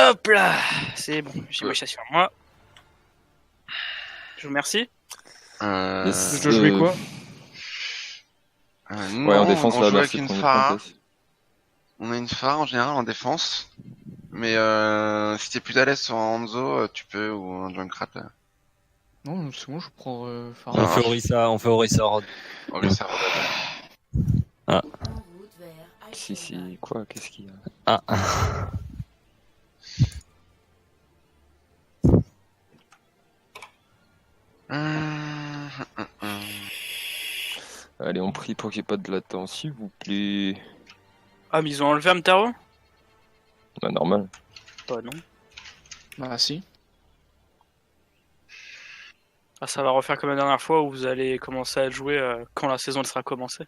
Hop là. C'est bon, j'ai mis ça sur moi. Je vous remercie. Yes. Je dois jouer quoi? Non, Ouais, en défense, on là, joue avec merci une pour phare. notre contest. On a une phare en général en défense. Mais si t'es plus à l'aise sur un Hanzo, tu peux, ou un Junkrat là. Non, c'est bon, je prends Phare. Ah. On fait Orisa Rod. Ok, ça va. Si, quoi, qu'est-ce qu'il y a? Ah. Allez, on prie pour qu'il n'y ait pas de latence, s'il vous plaît. Ah, mais ils ont enlevé Amtaro? Bah, normal. Bah non. Bah si. Ah, ça va refaire comme la dernière fois où vous allez commencer à jouer quand la saison elle sera commencée.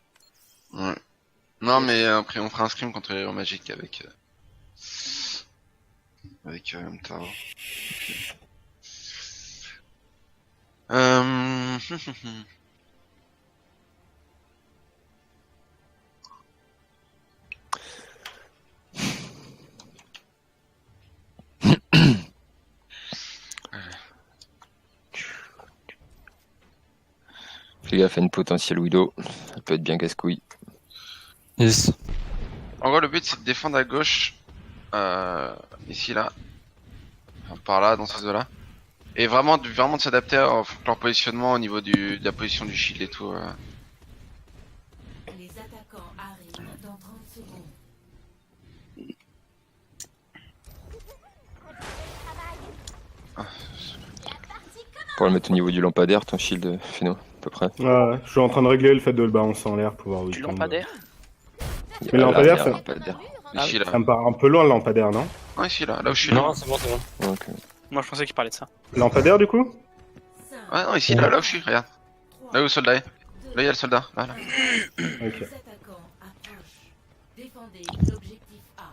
Ouais. Non, mais après, on fera un scrim contre les héros magiques avec Mtaro. Fais gaffe à une potentielle Widow. Ça peut être bien casse-couille. Yes. En gros, le but c'est de défendre à gauche, ici là, enfin, par là, dans ces eaux-là, et vraiment de s'adapter à leur positionnement au niveau de la position du shield et tout. Les attaquants arrivent dans 30 secondes. Pour le mettre au niveau du lampadaire, ton shield, Fino, à peu près. Ouais, je suis en train de régler le fait de le balancer en l'air pour voir où Du il tombe. lampadaire? Il y a Mais le lampadaire, l'arrière, ça- lampadaire. Ici là. Ça me paraît un peu loin le lampadaire, non? Non, ici là, là où je suis. Non, c'est bon, c'est bon. Donc, Moi je pensais qu'il parlait de ça. Lampadaire du coup? Ouais, non, ici là, là où je suis, regarde. Là où le soldat est. Là, il y a le soldat, là, là. Ok. Les attaquants approchent. Défendez l'objectif A.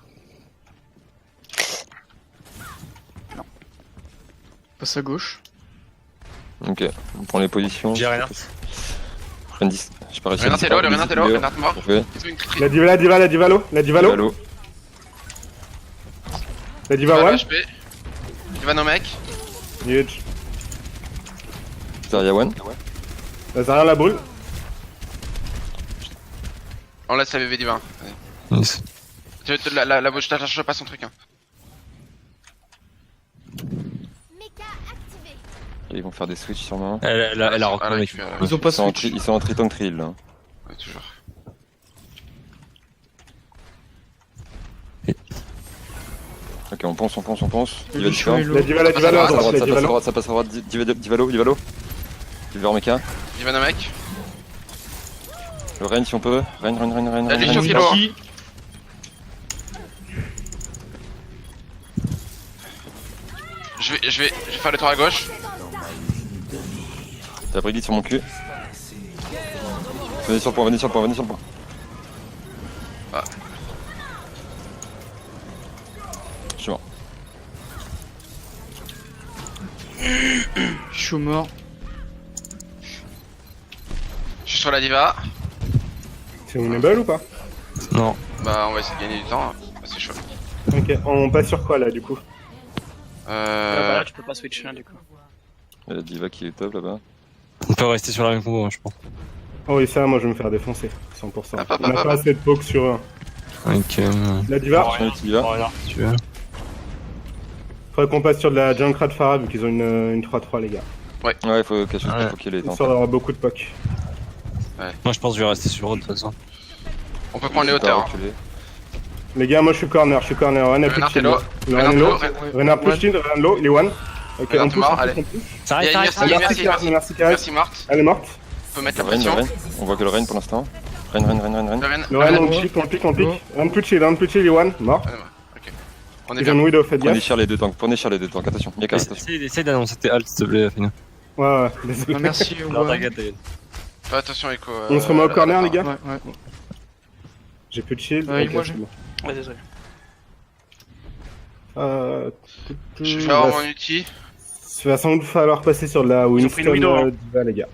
Passe à gauche. ok, on prend les positions. J'ai rien. J'ai pas réussi à Renard t'es là, le disparaître Renard t'es là, des Renard mort. vidéos. Ils ont une cri. La diva, la diva, la divalo, la divalo, Halo. la diva Voilà, one. HP. Tu vas nos mecs. Huge. Zarya One. Zarya la boule. On laisse la VV divin. Yes. La bouche, je lâche pas son truc. Hein. Ils vont faire des switches sûrement. Elle a Ah, la recommandé. récupère, là. Ils ont pas Ils sont en switch. ils sont en tritank trill là. Ouais, toujours. Ok, on pense. Il va Le différent. Chouelo. La diva, la divalo, Ça passe à attends, Ça la passe à divalo. droite, ça passe à droite. Divalo. Diver mecha. Diva nos mecs. Le Rain si on peut. Rain. La Vision Rain. Philo. Je vais faire le tour à gauche. T'as pris sur mon cul. Venez sur le point. Ah. Je suis mort. Je suis mort. Je suis sur la diva. C'est winnable ou pas? Non. Bah on va essayer de gagner du temps. Bah, c'est chaud. Ok, on passe sur quoi là du coup? Bah là tu peux pas switch là du coup. Il y a la diva qui est top là-bas. On peut rester sur la même combo, je pense. Oh oui, ça, moi je vais me faire défoncer, 100%. Hop, hop, On a hop, pas hop. assez de poke sur eux. Ok. La diva, Je suis diva. Renard, si tu veux. faudrait qu'on passe sur de la Junkrat Farah vu qu'ils ont une 3-3 les gars. Ouais, il faut qu'il Ouais. faut qu'il ait les temps. Histoire d'avoir beaucoup de poke. Moi, je pense que je vais rester sur Rod de toute façon. On peut prendre les hauteurs. Hein. Les gars, moi je suis corner. Renard a plus de Renard t'es shield. low. Renard est low. Renard Renard plus de shield, Renard low, il est one. Ok, Renard on pousse, mort, on pousse, allez. on pousse. Ça Il y a arrête, une arrête, merci, arrête. Merci Karis. Merci Marthe. Elle est morte. On peut mettre la Le Rain. pression. On voit que le Rain pour l'instant. Rain. Le Ren. Le Renard, on Renard. pique. Renard plus de shield, il est one. Mort. Ok. On est Ils bien. ont une widow, faites Prenez gaffe. cher les deux tanks. Attention. Mika, attention. Essaye d'annoncer tes alts, s'il te plaît, Fino. Ouais, désolé. Ah, merci. Non, ouais. t'inquiète. Fais attention Echo. On se remet au corner, les gars. Ouais, ouais. J'ai plus de shield. Ouais, ok, moi, c'est j'ai- bon. Ouais désolé. Je vais avoir mon ulti. Il va sans doute falloir passer sur de la Ils ont pris Winston une widow, hein. Diva, les gars.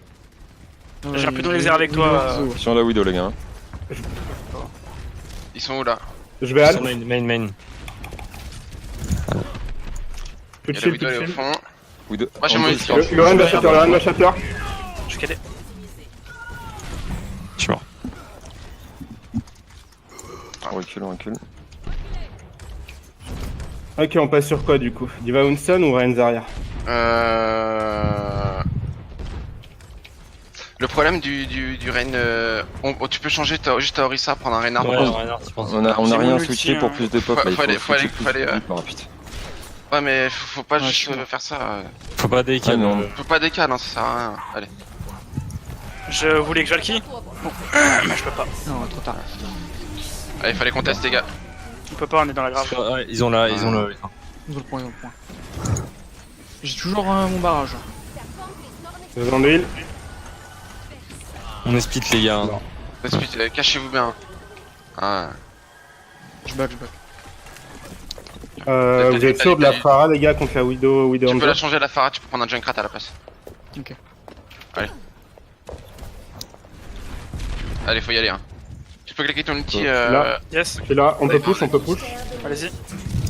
J'ai un peu de réserve avec toi, Sur la Widow les gars. Ils sont où là? Je vais Sur alt. main. Plus de Et la shield, Widow plus elle de est au shield. fond. Ou deux. Moi j'ai mon ulti. Le Ren va shatter, le Ren va shatter. Je suis calé. Je suis mort. On recule, on recule. Ok, on passe sur quoi du coup? Diva Winston ou Ren Zarya? Le problème du Rein, tu peux changer juste à Orisa, prendre un Reinhardt. Ouais, Ouais, Reinhardt, tu penses. On a J'ai rien mon switché ulti, pour hein. plus de pop. Faut- là, il fallait- switcher fallait- plus vite, par rapide. mais faut pas Ouais, juste je suis faire ça. Faut pas décaler. Ah, non. Faut pas décaler, hein, ça sert à rien. Allez. Je voulais que je le qui. Bon. Mais je peux pas. Non, trop tard. Allez, fallait qu'on teste les gars. On peut pas, on est dans la grave. Ouais, ils ont le. Ils ont le point, ils ont le point. J'ai toujours mon barrage. Besoin de heal. On est split les gars. Hein. Ensuite, cachez-vous bien. Ah. Je back. Vous êtes sûr de la Pharah les gars contre la Widow Tu peux Hanzo? la changer à la Pharah, tu peux prendre un Junkrat à la place. Ok. Allez, faut y aller. Hein. Tu peux cliquer ton ulti. Là. Yes, Je suis là, on peut push, on peut push. allez-y.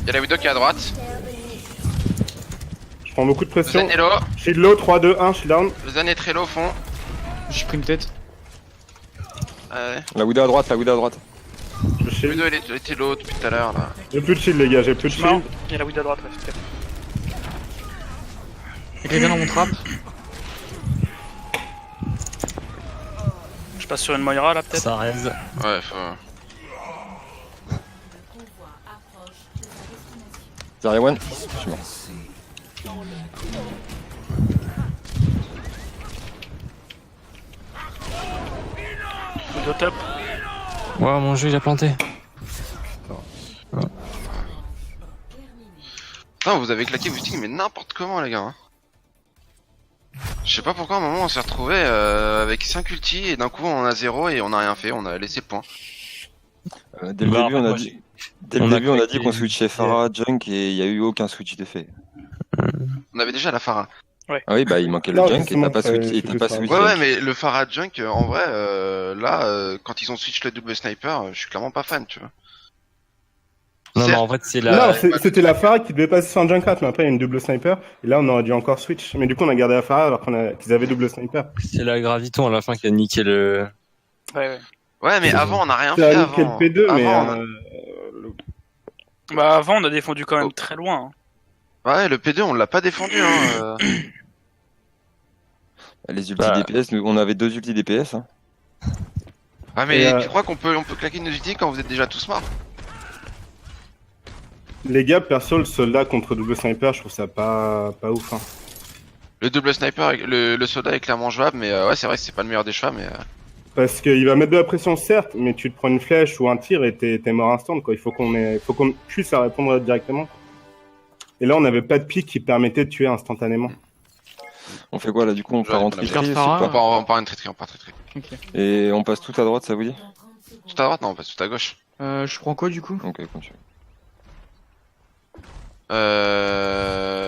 Y a la Widow qui est à droite. Je prends beaucoup de pression. Zen est low. Shield low, 3, 2, 1, shield down. Zen est très low au fond. J'ai pris une tête. La Widow à droite, la Widow à droite. Je shield. Widow elle était low depuis tout à l'heure là. J'ai plus de shield les gars, j'ai plus de Mort. shield. Il y a la Widow à droite, ouais, c'est fait. Y'a quelqu'un dans mon trap. Je passe sur une Moira là peut-être. Ça raise. Ouais, faut. convoi approche de sa destination. Zarya One. Je suis mort. Widow top. Ouais, mon jeu il a planté. Putain, vous avez claqué Wusting mais n'importe comment les gars. Hein. Je sais pas pourquoi à un moment on s'est retrouvé avec 5 ultis et d'un coup on en a 0 et on a rien fait, on a laissé le point. Dès le Bah, début, on a moi, dit. Dès le on a début, on a claqué- dit qu'on switchait Pharah, Junk et il y a eu aucun switch de fait. On avait déjà la Pharah. Ah oui, bah il manquait le Non, Junk et justement, t'as pas switch. c'est Et t'as plus pas ça. switch. Ouais, Junk. ouais, mais le Pharah Junk, en vrai, là, quand ils ont switch le double sniper, je suis clairement pas fan, tu vois. Non, Certes. mais en fait, c'est Non, la. c'était la Pharah qui devait passer sur un Junkrat, mais après il y a une double sniper. Et là on aurait dû encore switch. Mais du coup on a gardé la Pharah alors qu'ils avaient double sniper. C'est la graviton à la fin qui a niqué le. Ouais, ouais. Ouais, mais avant, on a rien Ça fait a avant. niqué le P2, mais. Avant, Bah avant on a défendu quand même Oh. très loin. Hein. Ouais, le P2, on l'a pas défendu, hein. Les ultis Bah. DPS, nous, on avait 2 ultis DPS. Hein. Ah, mais Et, tu crois qu'on peut claquer nos ultis quand vous êtes déjà tous morts? Les gars, perso, le soldat contre double sniper, je trouve ça pas ouf. Hein. Le double sniper, le soldat est clairement jouable, mais ouais, c'est vrai que c'est pas le meilleur des choix, mais. Parce qu'il va mettre de la pression, certes, mais tu te prends une flèche ou un tir et t'es mort instant, quoi. Il faut qu'on puisse à répondre directement. Et là, on n'avait pas de pic qui permettait de tuer instantanément. On fait quoi là du coup? On part en Ouais, tri on a- On part une traîtrise, on part une traîtrise. Ok. et on passe tout à droite, ça vous dit? Dans 30 secondes. Tout à droite, non, on passe tout à gauche. Je prends quoi du coup? Ok, continue.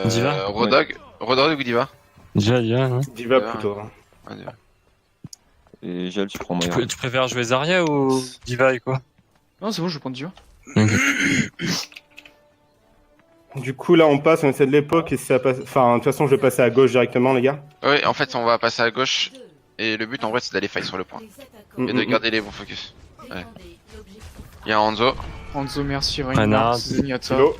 Diva Rodog ou Diva? Déjà, hein. Diva Ouais. plutôt. Hein. Ouais, Diva. Et Gel, tu prends Tu, Moira. tu préfères jouer Zarya ou Diva et quoi? Non, c'est bon, je vais prendre Diva. Du coup, là, on passe, on essaie de l'époque et si ça passe. Enfin, de toute façon, je vais passer à gauche directement, les gars. Ouais, en fait, on va passer à gauche, et le but en vrai, c'est d'aller fight sur le point. Les attaquants Et de garder les bons focus. défendez l'objectif. Il y a Hanzo. Hanzo, merci, Reinhardt. Reinhardt, Zenyatta. Go.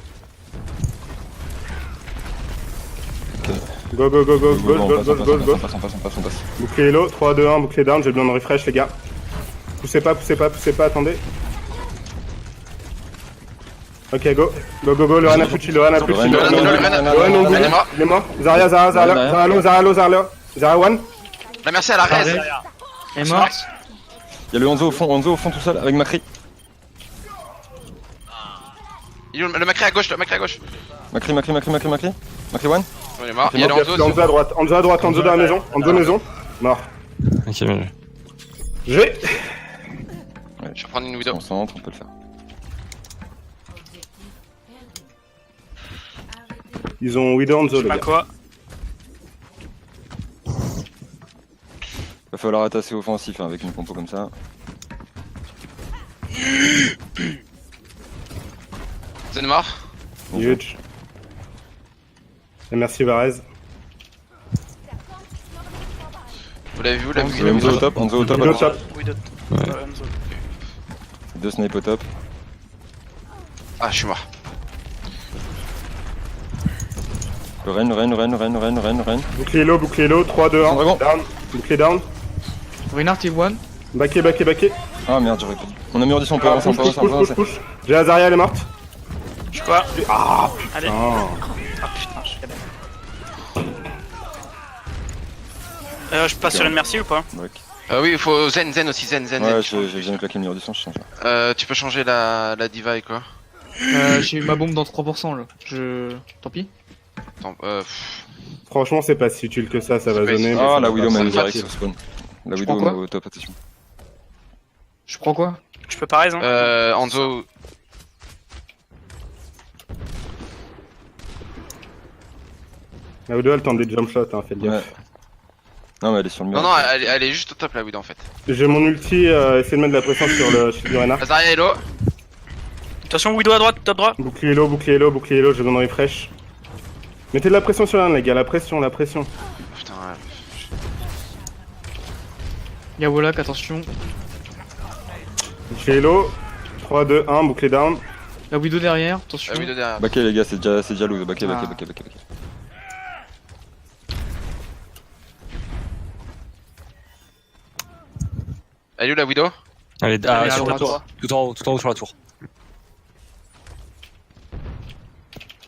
Go, go, go, go, go, on go, passe, go, on passe, go, on go. passe, on passe, on passe, on passe. Bouclier low, 3, 2, 1, bouclier down, j'ai besoin de refresh, les gars. Poussez pas, attendez. Ok, go. Go, go, go, le Ren a plus de shield, le Ren a plus de shield. Le Ren, Le Ren, on il est mort. il est mort. Zarya low. Zarya one. La merci à la raise. Elle est morte. Il y a le Hanzo au fond tout seul avec Macri. Le Macri à gauche, Macri One. Il est mort. Il y a le Hanzo Hanzo. à droite, Hanzo dans la maison. Hanzo maison. Mort. Ok, bien joué. J'ai. Je vais prendre une Widow. On centre, on peut le faire. Objectif perdu. Arrêtez. Ils ont Widow Hanzo, Je les sais pas gars. quoi. Va falloir être assez offensif hein, avec une compo comme ça. Zen mort. Huge. Merci Varese. Vous l'avez vu, vous l'avez vu. Enzo au top, Enzo au top. Widow top. Oui, d'autres. Enzo. Deux snipes au top. Ah, je suis mort. Le Ren. Bouclier low, 3, 2, 1. Dragon. Down. Bouclier down. Reinhardt est one. Backé. Ah merde, j'aurais pas dit. On a mis Ordis, on peut avancer, on peut avancer, on peut avancer. Push. J'ai Azaria, elle est morte. Je sais pas. Ah Allez. putain. Ah putain, je fais bien. Je passe sur une merci ou pas? Ouais, Oui, il faut Zen aussi, Zen. j'ai jamais claqué le mur du son, je change. Tu peux changer la diva et quoi. J'ai eu ma bombe dans 3% là. Tant pis. Attends, Franchement, c'est pas si utile que ça va pas zoner. si- mais Ah, ça la va Widow pas m'a faire mis direct facile. sur spawn. La Je Widow prends quoi au top, attention. Je prends quoi? Je peux pas raison. Enzo. La Widow, elle tente des jump shots, hein, faites Ouais. gaffe. Non, mais elle est sur le mur. Non, elle est juste au top, la Widow en fait. J'ai mon ulti, essayez de mettre de la pression sur le shield du Reinhardt. Azaria est low. Attention, Widow à droite, top droit. Bouclier low, je donne refresh. Mettez de la pression sur l'un, les gars, la pression. Putain, Y'a Wallach, attention. Bouclier low, 3, 2, 1, bouclier down. La Widow derrière, attention. la Widow derrière. Backé, les gars, c'est déjà loose. Backé. Elle est où la Widow? Allez, Allez, à sur la droite. tour. Tout en haut sur la tour.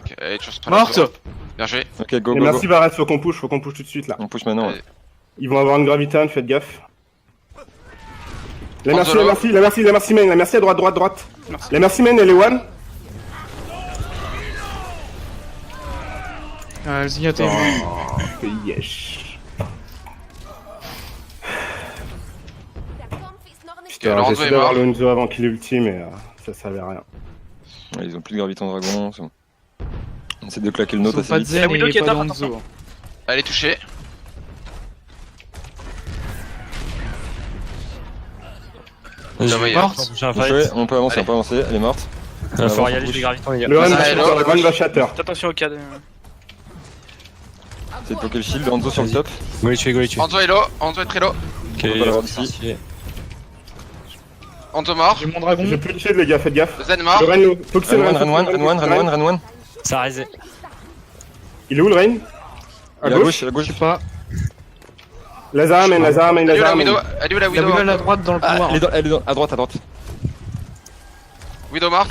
Ok, allez, tu prends la Morte. tour. Bien joué. Ok, go. Et merci Varese, faut qu'on push tout de suite là. On push maintenant, ouais. Allez. Ils vont avoir une graviton, faites gaffe. La merci Anzolo. main, la merci à droite. Merci. La merci main, elle est one. Zenyatta est one. Yes. Putain, Alors, Lorenzo j'essaie est d'avoir mort. le Enzo avant qu'il ulti, mais ça servait à rien. Ouais, ils ont plus de graviton dragon, c'est bon. On essaie de claquer le Ils nôtre ont assez pas de vite. Zen La Widow et qui est pas top, d'Enzo. Elle est touchée. J'ai morte. j'ai un Bon joué, fight. on peut avancer, elle est morte. Il va falloir y on aller, push. j'ai graviton, les gars. Le Ren Ah, va hello. shatter, le Ren va shatter. Attention au cas de... C'est de bloquer le shield, Enzo sur le top. Go les tuer. Enzo est low. Enzo est très low. Ok, On va l'avoir c'est ici. parti. Enzo mort. J'ai mon dragon. J'ai plus de shield, les gars, faites gaffe. Zen mort. Le Ren, faut que c'est le Ren 1. Ça a raisé. Il est où le Ren? À Il est à gauche. gauche. Je sais pas. Lazara main. Elle est où la Widow? Elle est où la La Widow Widow? à la droite dans le couloir. Elle est à droite. Widow morte.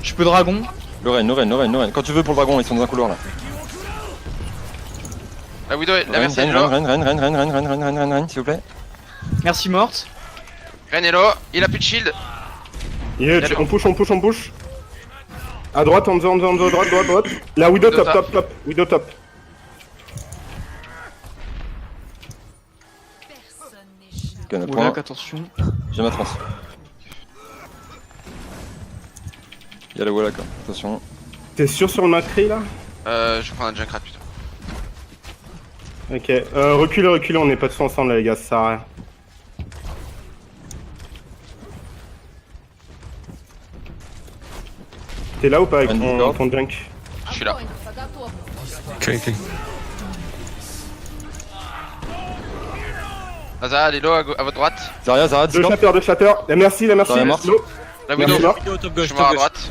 Je peux dragon. Le Ren. Quand tu veux pour le dragon, ils sont dans un couloir là. La Widow est... La merci est low. Ren, s'il vous plaît. Merci morte. Ren est low. Il a plus de shield. On push. À droite, Enzo, droite. La Widow top. Widow top. Ok, on a point. Wallach, attention. J'ai ma trans. Il y a la Wallach, hein. Attention. T'es sûr sur le Macri là? Je vais prendre un Junkrat plutôt. Ok, reculez, on est pas tous ensemble là les gars, ça sert à rien. T'es là ou pas avec Ren ton, Discord. ton junk? Je suis là. Ok. Azaria, elle est low à votre droite. Zarya, Deux Discord. shatter. La merci. Zarya morte. Low. La Merci, Widow. mort. Widow, top Je gauche, suis mort à top gauche. droite.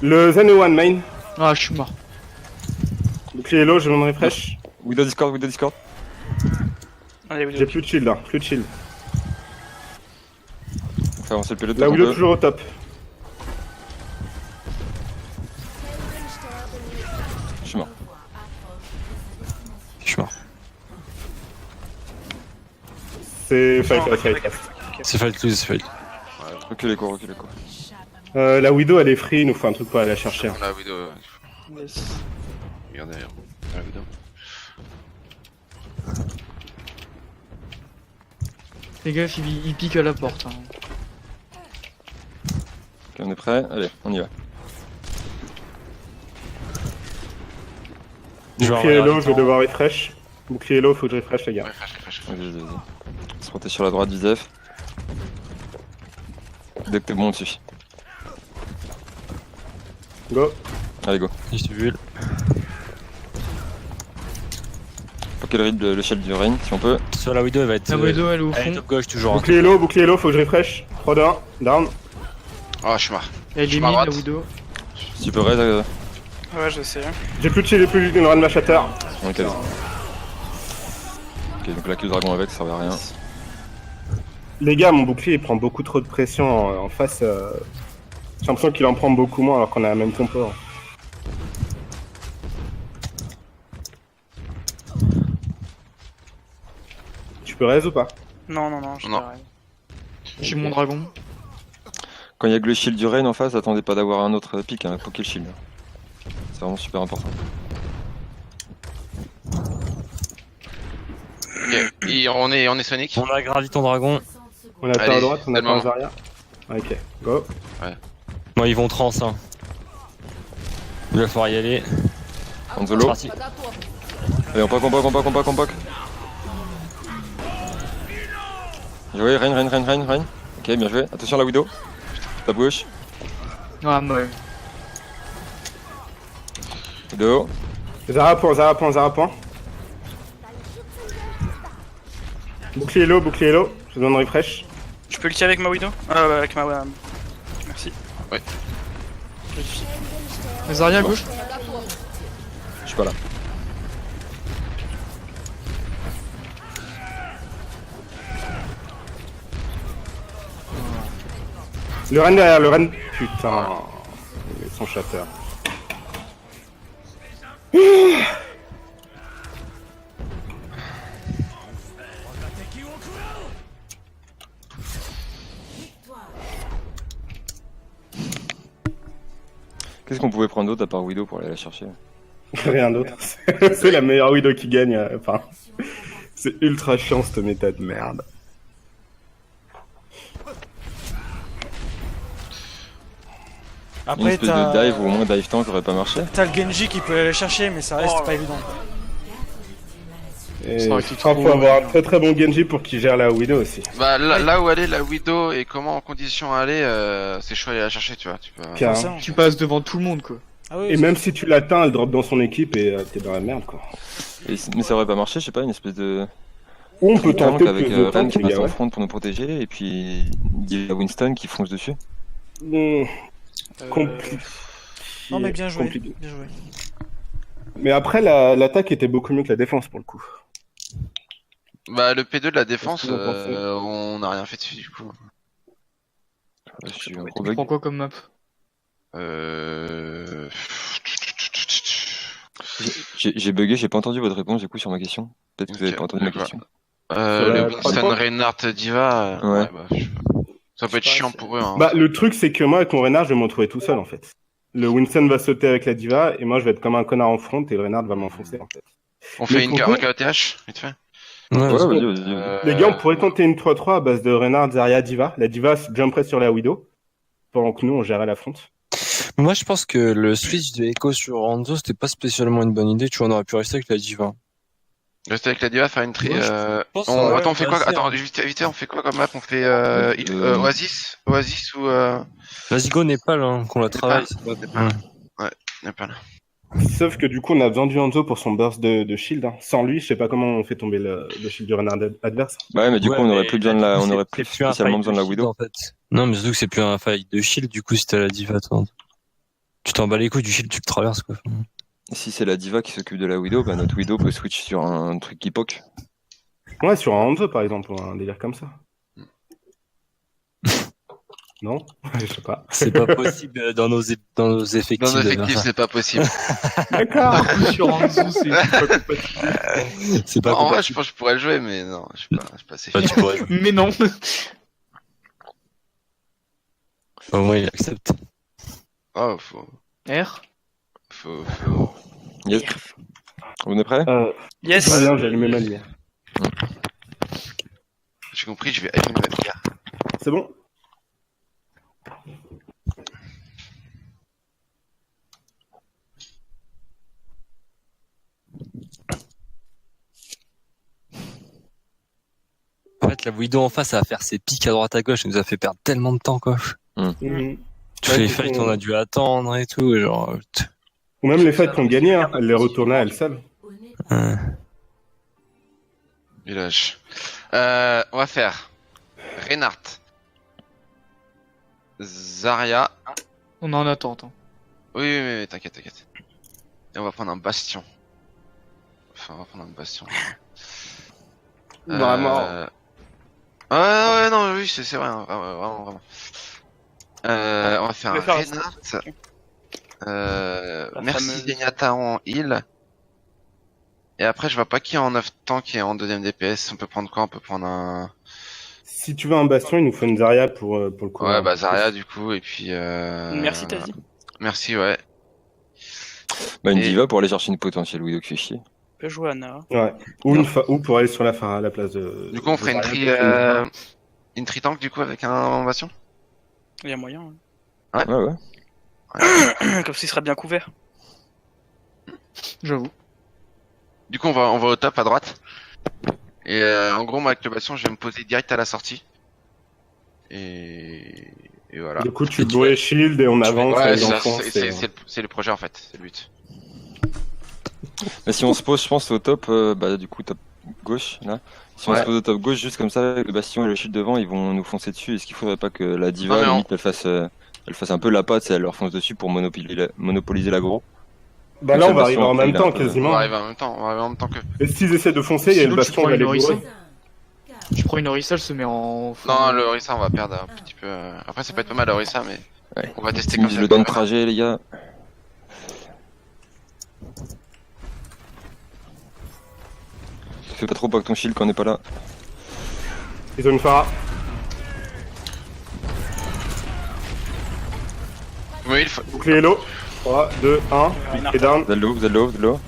Le Zen est one main. Ah, je suis mort. Bouclier low, je m'en refresh. Widow Discord. Allez, Widow. J'ai plus de shield là, plus de shield. On fait avancer le pilote. La Widow toujours au top. Je suis mort. Je suis mort. C'est fight. C'est fight, lose, c'est fight. Reculez quoi. La Widow elle est free, il nous faut un truc pour aller la chercher. La Widow. Yes. Regardez, la Widow. Fais gaffe, il pique à la porte. Hein. Ok, on est prêt. Allez, on y va. Bouclier low, je vais devoir refresh. Bouclier low, faut que je refresh les gars. Refresh. Vas-y. On se protège sur la droite, Vizef. Dès que t'es bon, on te suffit. Go. Allez, go. Je t'ai vu. Faut qu'elle read le shield du Rain, si on peut. Sur la Widow, elle va être. La Widow, elle est au Elle est fond. top gauche toujours. Hein. Bouclier low, faut que je refresh. 3, 2, 1, down. Oh, je suis mort. Elle est Je suis mid, à la droite. Widow. Si tu peux raid. Ouais, je sais. J'ai plus de shield et plus d'une run ma shatter. Ok. Ok, donc la kill dragon avec, ça servait à rien. Les gars, mon bouclier il prend beaucoup trop de pression en face. J'ai l'impression qu'il en prend beaucoup moins alors qu'on a la même compo. Tu peux raise ou pas? Non, je Non. t'arrête. J'ai mon dragon. Quand il y a que le shield du Rain en face, attendez pas d'avoir un autre pick, hein, faut qu'il shield. C'est vraiment super important. Ok, et on est Sonic. On a gravi ton dragon. 60 secondes. On a pas à Allez, droite, on a c'est le pas moment. à Zarya. Ok, go. Bon, ils vont trans. Hein. Il va falloir y aller. On the C'est low. parti. Allez, on pack. Bien joué, Rain. Ok, bien joué. Attention à la Widow. Tape gauche. Ah, ouais. Widow. Zara point. Bouclier low, je te donne refresh. Je peux ulti avec ma Widow avec ma... Merci. Ouais. Vérifie. Zarya à gauche. Je suis pas là. Le Ren derrière, le Ren. Putain. Son shatter. Qu'est-ce qu'on pouvait prendre d'autre à part Widow pour aller la chercher? Rien d'autre. C'est la meilleure Widow qui gagne. Enfin, c'est ultra chiant cette méta de merde. Une Après, espèce de dive ou au moins dive tank aurait pas marché. t'as le Genji qui peut aller la chercher, mais ça reste Oh. pas évident. Et Ça aurait je été crois trop- qu'il faut avoir un très bon Genji pour qu'il gère la Widow aussi. Bah là où elle est la Widow et comment en condition elle est, c'est chaud à aller la chercher, tu vois. Tu peux... Car- Forcément. Tu passes devant tout le monde, quoi. Ah oui, Et même si tu l'atteins, elle drop dans son équipe et t'es dans la merde quoi. Mais ça aurait pas marché, je sais pas, une espèce de. Ou on peut tank tenter avec plus de Ren tank, qui les passe gars. en Ouais. front pour nous protéger et puis il y a Winston qui fonce dessus. Compliqué. non mais bien joué, Compliqué. bien joué. Mais après, l'attaque était beaucoup mieux que la défense pour le coup. Bah le P2 de la défense, Qu'est-ce que vous en pensez on n'a rien fait dessus du coup. Je suis un gros Tu bug. prends quoi comme map? J'ai bugué, j'ai pas entendu votre réponse du coup sur ma question. Peut-être que vous avez Ok, pas entendu ma d'accord. question. Le la Winston trois- Reinhardt Diva, Ouais. bah, ça peut être Je sais pas, chiant c'est- pour eux. Hein. Bah, le truc, c'est que moi, avec mon Reinhardt, je vais me retrouver tout seul en fait. Le Winston va sauter avec la diva et moi, je vais être comme un connard en front et le Reinhardt va m'enfoncer en fait. On fait mais une pourquoi- un KOTH, vite fait. Ouais, Ouais, vas-y. vas-y. Les gars, on pourrait tenter une 3-3 à base de Reinhardt, Zarya, Diva. La diva jumperait sur la Widow pendant que nous, on gérait la front. Moi, je pense que le switch de Echo sur Hanzo, c'était pas spécialement une bonne idée. Tu vois, on aurait pu rester avec la Diva. Rester avec la diva, faire une tri. Ouais, je pense, On... ouais, Attends, on fait quoi? vas-y, Attends, hein. vite, on fait quoi comme map? On fait Oasis ou Vas-y, go Népal, hein, qu'on la travaille. Népal. Sauf que du coup, on a besoin du Hanzo pour son burst de shield. Hein. Sans lui, je sais pas comment on fait tomber le shield du Reinhardt adverse. Bah ouais, mais du coup, on aurait plus besoin de la, on aurait plus C'est un spécialement fight besoin de la shield, Widow. en fait. Non, mais surtout que c'est plus un fight de shield, du coup, si t'as la Diva, toi. Tu t'en bats les couilles du shield, tu le traverses, quoi. Si c'est la diva qui s'occupe de la Widow, bah notre Widow peut switch sur un truc qui poke. Ouais, sur un Hanzo par exemple, ou un délire comme ça. Non? Je sais pas. C'est pas possible dans nos effectifs. Dans nos de faire effectifs, ça. c'est pas possible. D'accord! Sur Hanzo, c'est pas compatible. C'est pas En vrai, compatible. je pense que je pourrais le jouer, mais non, je suis pas assez Bah, fier. tu pourrais. Mais non. Au moins, il accepte. Oh, R. faut... Yes. On est prêt? Yes. Très bien, j'ai allumé ma lumière. J'ai compris, je vais allumer ma lumière. C'est bon? En fait, la Widow en face, ça va faire ses pics à droite à gauche. Ça nous a fait perdre tellement de temps, quoi. Mhm. Tous Ouais, les du coup, fights, on a dû attendre et tout. Et genre, Ou même les fights qu'on gagnait, hein, elle les retournait à elle seule. honnête. Ouais. Village. On va faire Reinhardt, Zarya. On est en attente. Hein. Oui, t'inquiète. Et on va prendre un bastion. Enfin, on va prendre un bastion. Vraiment. Ouais, non, oui, c'est vrai, hein, vraiment. On va faire Je un vais faire Reinhardt. La Merci fameuse- Zenyatta en heal. Et après, je vois pas qui est en 9 tank et en deuxième DPS. On peut prendre quoi? On peut prendre un. Si tu veux un bastion, il nous faut une Zarya pour le coup. Ouais, bah Zarya du coup, et puis. Merci, t'as dit. Merci, ouais. Bah, une Et- diva pour aller chercher une potentielle Widow qui fait chier. On peut jouer Anna. Ouais. Ou pour aller sur la Pharah à la place de. Du coup, on ferait une Zarya. une tri-tank du coup avec un bastion. Il y a moyen. Ouais. Hein. Comme s'il serait bien couvert. J'avoue. Du coup, on va au top à droite. Et en gros, moi avec le bastion, je vais me poser direct à la sortie. Et voilà. Du coup, tu bourres shield et on avance. Ouais, avec c'est l'enfant, c'est le projet en fait, c'est le but. Mais si on se pose, je pense, au top, bah, du coup, top gauche, là. Si on Ouais. se pose au top gauche, juste comme ça, avec le bastion et le shield devant, ils vont nous foncer dessus. Est-ce qu'il faudrait pas que la diva, Non, mais limite, elle fasse un peu la patte et elle leur fonce dessus pour monopoliser l'aggro? Bah là, on va Le arriver en bastion, même il a temps un peu- On va quasiment. arriver en même temps, que. Et s'ils essaient de foncer, il y a Sinon, le tu bastion prends qui va les une Orisa. bourrer. 5, 4, Je prends une Orisa, elle se met en. Non, le Orisa, on va perdre un petit peu. Après, ça peut être pas mal le Orisa, mais Ouais. on va tester comme Optimise ça. le temps de trajet, les gars. Fais pas trop avec ton shield quand on n'est pas là. Ils ont une Pharah. Oui, il faut. Bouclier hello. 3, 2, 1. Et down. Vous êtes low, vous êtes low, vous êtes low.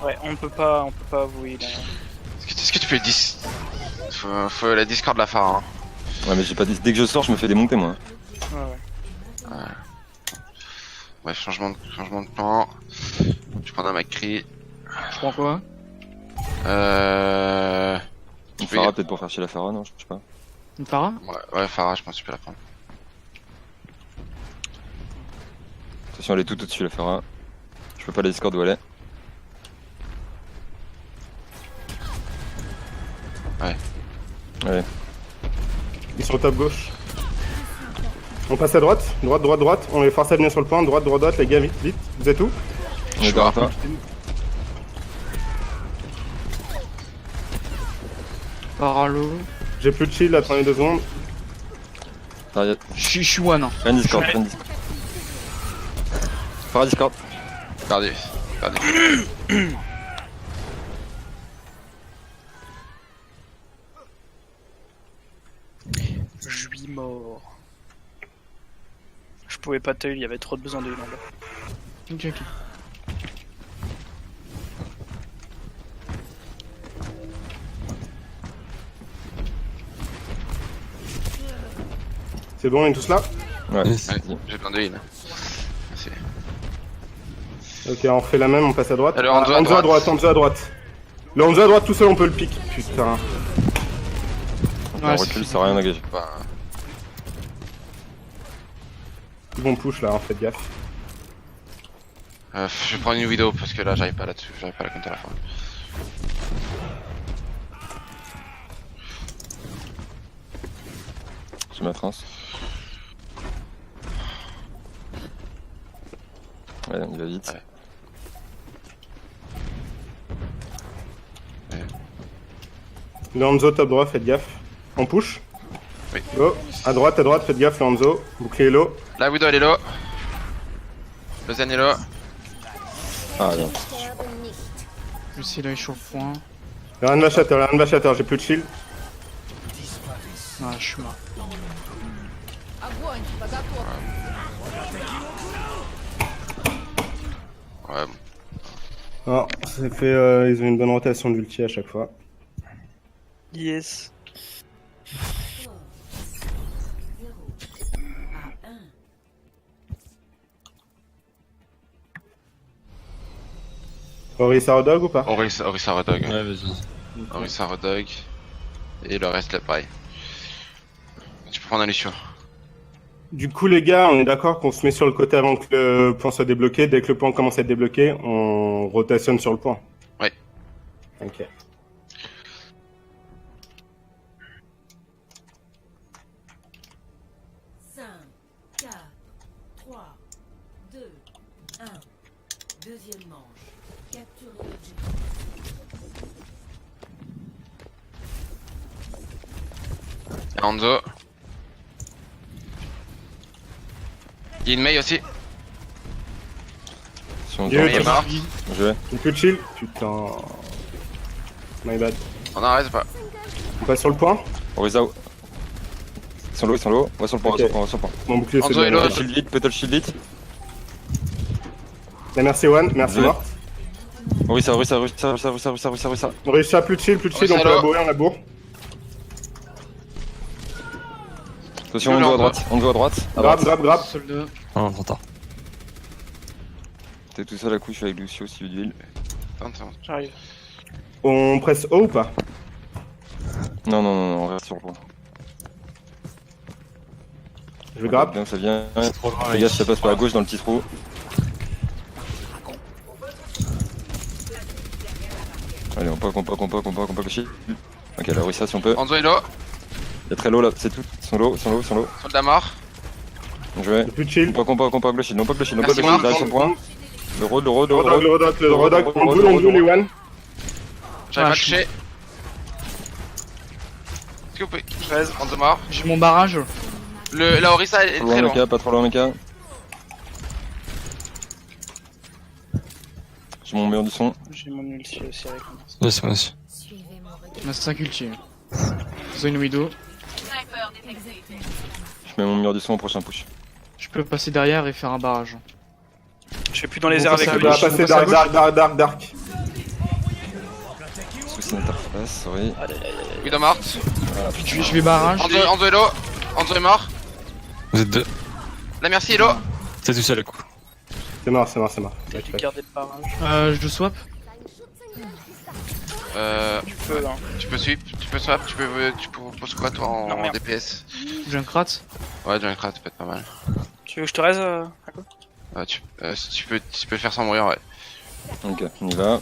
Ouais, on peut pas vous heal. Est-ce que tu fais 10 faut la Discord de la phare. Hein. Ouais, mais j'ai pas dit. Dès que je sors, je me fais démonter, moi. Ouais. Bref, changement de plan. Je prends un Macri. Je prends quoi? Une peux Pharah, y- peut-être pour faire chier la Pharah, non? Je sais pas. Une Pharah? Ouais, Farah, je pense que tu peux la prendre. Attention, elle est tout au-dessus, la Pharah. Je peux pas la Discord où elle est. Ils sont au top gauche. On passe à droite. Droite. On les force à venir sur le point. Droite, les gars, vite. Vous êtes où? On est derrière toi. Paralo. J'ai plus de shield, attendez 2 secondes. Derrière. Je suis one. Hein. Rien Discord, rien Discord. Pharah Discord. Perdu. Je suis mort. Je pouvais pas te heal, il y avait trop de besoin de heal en bas. Ok. C'est bon, on est tous là? Ouais. Yes. Ouais, j'ai plein de heal. Merci. Ok, on refait la même, on passe à droite. Alors, Hanzo à Hanzo à droite. Le Hanzo à droite tout seul, on peut le pick. Putain. On Ouais, recule, ça sert à rien d'engager. Bah, Ils vont push là, faites gaffe. je vais prendre une vidéo parce que là, j'arrive pas là-dessus. J'arrive pas à la compter à la fin. J'ai ma France. Ouais, il va vite. Ouais. Le Hanzo top droit, faites gaffe. On push. Oui. Go. À droite, faites gaffe, le Hanzo. Bouclier low. La Widow, elle est low. Le Zen est low. Ah non. Je sais là, il est sur le point. Rien de va shatter, j'ai plus de shield. Ah, je suis mort. Ouais, bon. Non, c'est fait, ils ont une bonne rotation d'ulti à chaque fois. Yes. 0 à 1. Orisa Rodog ou pas? Orisa Rodog. Ouais, vas-y. Orisa Rodog. Et le reste là, pareil. Tu peux prendre un Lucio. Du coup, les gars, on est d'accord qu'on se met sur le côté avant que le point soit débloqué. Dès que le point commence à être débloqué, on rotationne sur le point. Ouais. Ok. Cinq, 4, 3, 2, 1. Deuxième manche. Capturez l'objectif. Hanzo. Il y a une Mei aussi. Si on Dieu, Il est tente, mort. je vais. J'ai plus de shield. Putain. My bad. On arrête pas. On passe sur le point. Orisa. Ils sont low. On va sur le point, Ok. on va sur le point. Mon bouclier, c'est Hanzo de est la- low. Petal shield vite, petal shield vite. La merci One, merci Ouais. mort. Orisa. On réussit à plus de shield, on peut alors. la bourrer, on la bourre. Attention, on doit à droite. On doit à droite. À Grab, droite. grab. Soldat. Ah, trop tard. T'es tout seul à coup, je suis avec Lucio, si d'huile. J'arrive. On presse haut ou pas? Non, on reste sur le point. Je vais grab. Bien, ça vient. Trop loin, Les gars, ça passe par la gauche dans le petit trou. Allez, on poke le shield. Ok, la Orisa si on peut. Hanzo est low. Il y a très low là, c'est tout. Ils sont low. Soldat mort. Je vais. J'ai plus de shield. On poke le shield, Merci, derrière son point. Le road. Le rodag, on brûle les One. J'arrive Ah, à je toucher. Est-ce que vous pouvez. 13, Hanzo mort. J'ai mon barrage. La Orisa est très loin. Pas trop loin, mecha. J'ai mon mur du son. J'ai mon ulti aussi avec moi. Ouais, c'est moi aussi. Suivez mon regard. On a 5 ulti. Ils ont une widow. Je mets mon mur du son au prochain push. Je peux passer derrière et faire un barrage. Je suis plus dans les Bon, airs ça, avec ça lui. On va gauche, on passer passe à dark. Souci d'interface, sorry. Widow morte. Je vais barrage. Hanzo est low. Hanzo est mort. Vous êtes deux. La merci est low. T'es tout seul à coup. C'est mort. J'ai dû garder le barrage. Je swap. Tu peux, hein. Tu peux sweep, tu peux swap, tu poses quoi toi Non, en merde. DPS? J'ai un crat. Ouais, Junkrat, ça peut être pas mal. Tu veux que je te raise à quoi? Ouais, tu peux le faire sans mourir, ouais. Ok, on y va.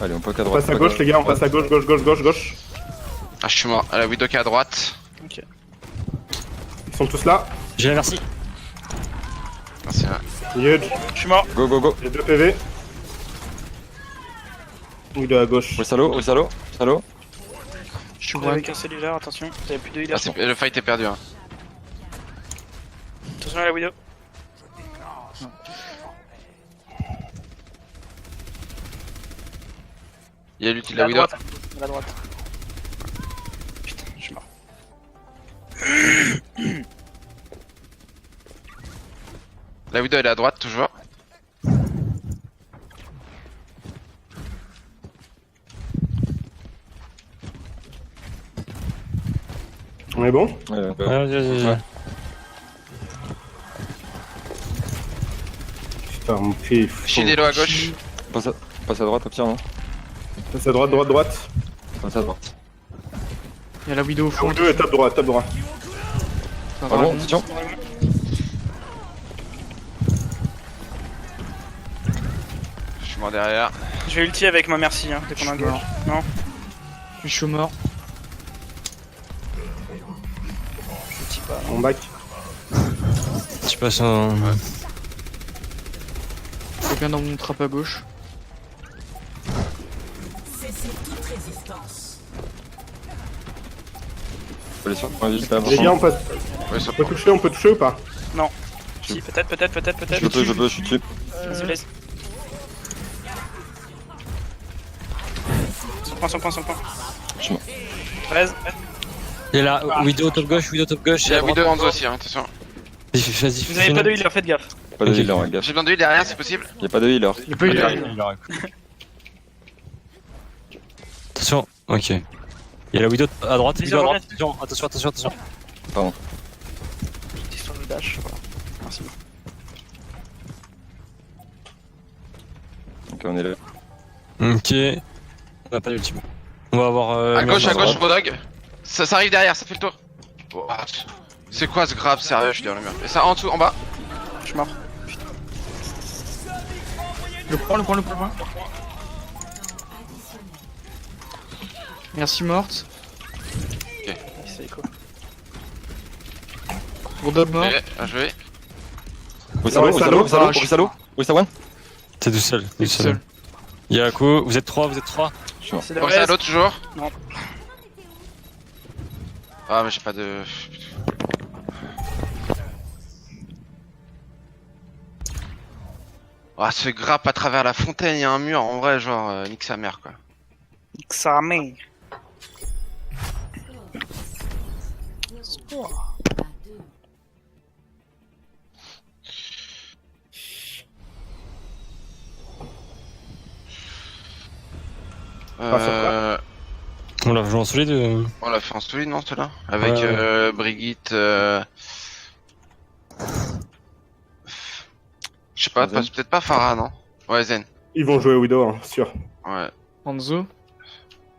Allez, on poke à On droite. passe à gauche, les gars, on passe à gauche. Ah, je suis mort. La Widow qui est à droite. Ok. Ils sont tous là. J'ai la merci. Merci. Là. Huge. Je suis mort. Go. J'ai 2 PV. Oui, de la gauche. Salo. Je suis Vous avez one. cassé l'healer, attention. Vous avez plus de healer. Le fight est perdu. Hein. Attention à la widow. Il y a l'ulti de À la Widow. droite. À la droite. Putain, je suis mort. La Widow elle est à droite toujours. On est bon? Ouais. Ouais. Putain, mon pied. Shield est low à gauche. Passe à droite, au pire, non? Passe à droite. Passe à droite. Il y a la widow au fond. Ou 2 et top droit. Ça va, Ah bon, attention. Je suis mort derrière. Je vais ulti avec ma merci, hein, dès qu'on a un Je suis gauche. Non? Je suis mort. Je ulti pas. On back. Tu passes en. Quelqu'un dans mon trap à gauche. Faut aller sur le point vite, là. Les gars, on passe. Ouais, ça On peut toucher ou pas? Si, peut-être. Je peux, je suis dessus. Vas-y, laisse. Son point. Je suis mort. 13. Il est là, Widow top gauche. Il y a Widow Hanzo aussi, hein, attention. Vas-y, Vous avez pas de healer, faites gaffe. Pas de Ok. healer, gaffe. J'ai besoin de lui derrière, c'est possible. Y'a pas de healer. Il peut y Ah, aller. Attention, ok. Il y a la Widow à droite, Vas-y, Widow à droite. reviens. Attention. Petite histoire de dash. Voilà. Merci. Ok, on est là. Ok. On a pas d'ultime. On va avoir. À gauche, droite. Rodog. Ça arrive derrière, ça fait le tour. Oh, C'est quoi ce grab sérieux, je suis derrière le mur. Et ça en dessous, en bas. Je suis mort. Le point. Merci morte. C'est quoi? Gros mort. Ok, bien joué. Wissa one. T'es tout seul. Tout seul. Yako, vous êtes 3. Je suis mort. C'est la Bon, c'est à reste. l'autre toujours. Non. Ah, mais j'ai pas de. Ah, ce grappe à travers la fontaine, il y a un mur, en vrai, genre, nique sa mère, quoi. Ça mère. à 2. On l'a joué en solide. On l'a fait en solide, non, celui-là? Avec Ouais. Brigitte. Je sais pas, Zen. peut-être pas Farah, non? Ouais, Zen. Ils vont jouer Widow, hein, sûr. Ouais, Hanzo.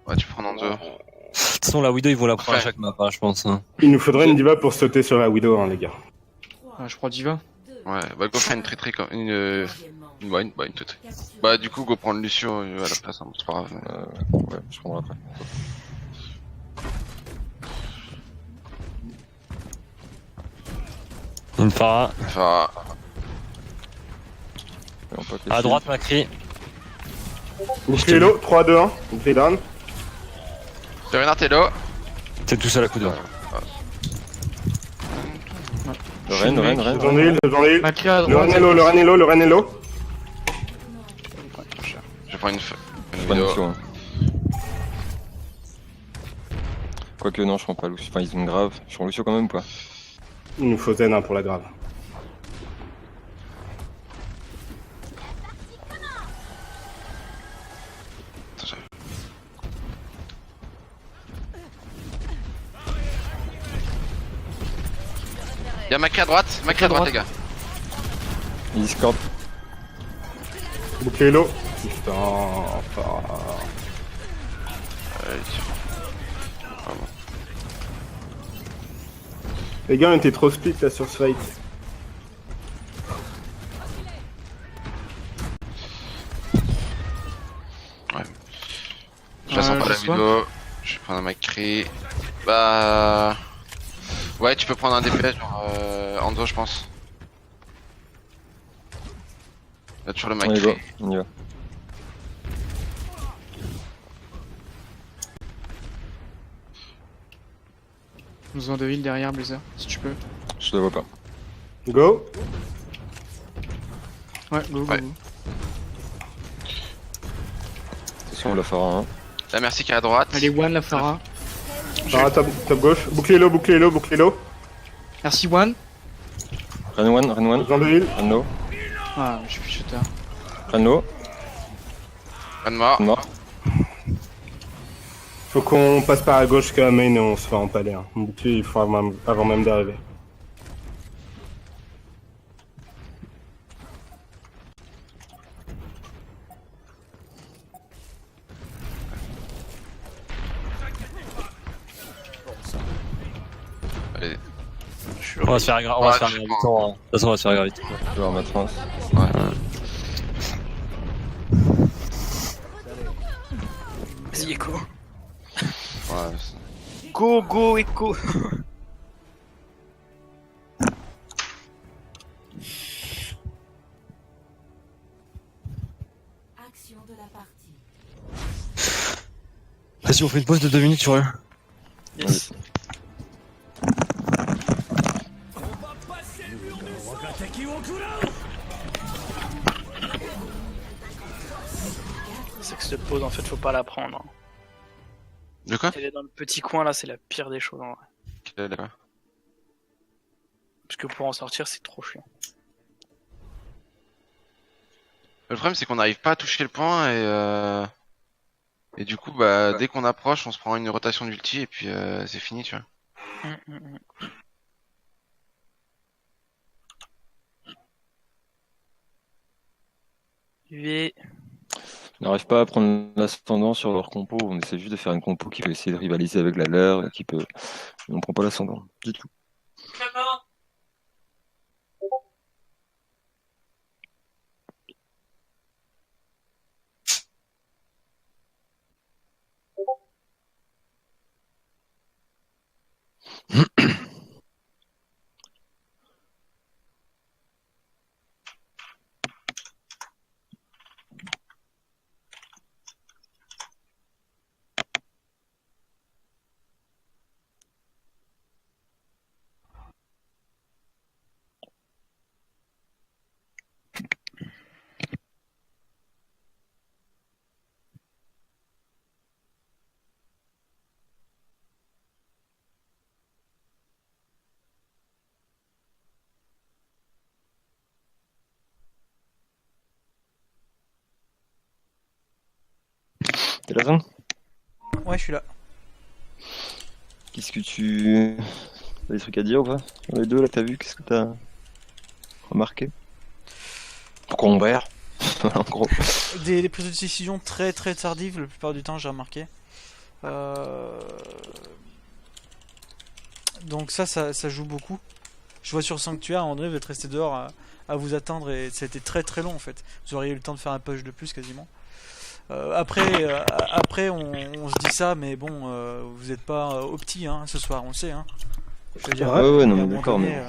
ouais, tu prends Nanzo. De toute façon, la Widow, ils vont la prendre à Ouais. chaque map, hein, je pense. Hein. Il nous faudrait une diva pour sauter sur la Widow, hein, les gars. Ah, je crois Diva. Ouais, bah go faire une très comme une une toute. Capture. Bah du coup go prendre Lucio à la place, hein, c'est pas grave. Ouais, je prendrai après. Une Farah. Enfin, Et on peut À droite, Macri. Bouclier low, 3, 2, 1. Bouclier down. Renatello. T'es tout seul à coup d'eau. Rennes. J'en ai heal. Macri à Le droite. Ranello. Je prends une Pas de vidéo. notion, hein. Quoique non, je prends pas Lucio. Enfin, ils ont grave. Je prends Lucio quand même ou pas? Il nous faut Zen, hein, pour la grave. Y'a Macri à droite, les gars. Ils discordent. Bouclier low. Putain, enfin... Les gars, on était trop split là sur ce fight. Je la sens pas la je vois. vidéo. Je vais prendre un Macri. Bah. Ouais, tu peux prendre un DPS, genre Anzo, je pense. Là, toujours le On y va. Macri. On y va. Besoin de heal derrière Blazer, si tu peux. Je le vois pas. Go. Ouais, go. Ouais. Attention, on la fera un. La merci qui est à droite. Allez, one la Farah. Ah, top gauche. Bouclier low. Merci one. Ren one. J'en ai heal. Ren low. Ah, je suis shooter. Ren low. Pas de mort. Ren mort. Faut qu'on passe par la gauche jusqu'à la main et on se fait empaler. Hein. Mon bouclier, il faut avant même d'arriver. Allez. On va se faire grave. On va se faire grave vite. De toute façon, on va se faire grave vite. Je vais avoir ma trans. Vas-y, Echo. Ouais, Go, Echo. Action de la partie. Vas-y, on fait une pause de 2 minutes sur eux. Yes. C'est que cette pause, en fait, faut pas la prendre. Hein. De quoi? Elle est dans le petit coin là, c'est la pire des choses en vrai. D'accord. Parce que pour en sortir, c'est trop chiant. Le problème c'est qu'on n'arrive pas à toucher le point et du coup bah dès qu'on approche on se prend une rotation d'ulti et puis c'est fini tu vois. Et On n'arrive pas à prendre l'ascendant sur leur compo. On essaie juste de faire une compo qui peut essayer de rivaliser avec la leur et qui peut. On prend pas l'ascendant du tout. T'es là, zone? Ouais, je suis là. Qu'est-ce que tu... T'as des trucs à dire ou pas? Sur les deux, là, t'as vu? Qu'est-ce que t'as remarqué? Pourquoi on perd? En gros. Des prises de décision très très tardives la plupart du temps, j'ai remarqué. Donc ça joue beaucoup. Je vois sur Sanctuaire, à un moment donné, vous êtes resté dehors à vous attendre et ça a été très très long en fait. Vous auriez eu le temps de faire un push de plus quasiment. Après on se dit ça, mais bon, vous n'êtes pas opti hein, ce soir, on le sait. Hein. Je veux dire, Ouais, non, à un mais moment d'accord, donné, mais...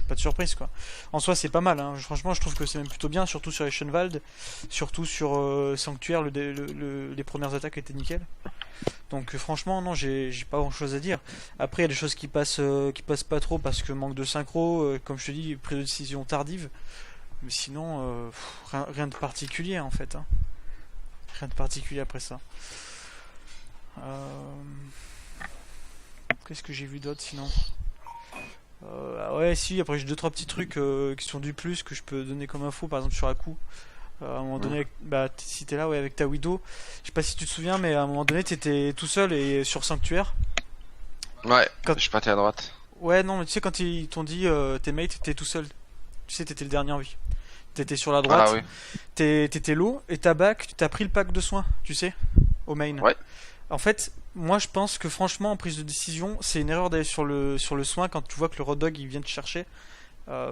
pas de surprise quoi. En soi c'est pas mal, hein. Franchement je trouve que c'est même plutôt bien, surtout sur Eschenwald, surtout sur Sanctuaire, les premières attaques étaient nickel. Donc franchement non, j'ai pas grand chose à dire. Après il y a des choses qui passent pas trop parce que manque de synchro, comme je te dis, prise de décision tardive. Mais sinon rien de particulier en fait. Hein. Rien de particulier après ça. Qu'est-ce que j'ai vu d'autre sinon? Ah ouais si, après j'ai 2-3 petits trucs qui sont du plus que je peux donner comme info, par exemple sur Aku. À un moment donné, bah, si t'es là ouais, avec ta Widow, je sais pas si tu te souviens, mais à un moment donné t'étais tout seul et sur Sanctuaire. Ouais, Quand- je partais à droite. Ouais non mais tu sais quand ils t'ont dit tes mates t'étais tout seul. Tu sais t'étais le dernier en vie. T'étais sur la droite, Ah oui. t'étais low et ta back, tu t'as pris le pack de soins, tu sais, au main. Ouais. En fait, moi je pense que franchement en prise de décision, c'est une erreur d'aller sur le soin quand tu vois que le road dog il vient te chercher.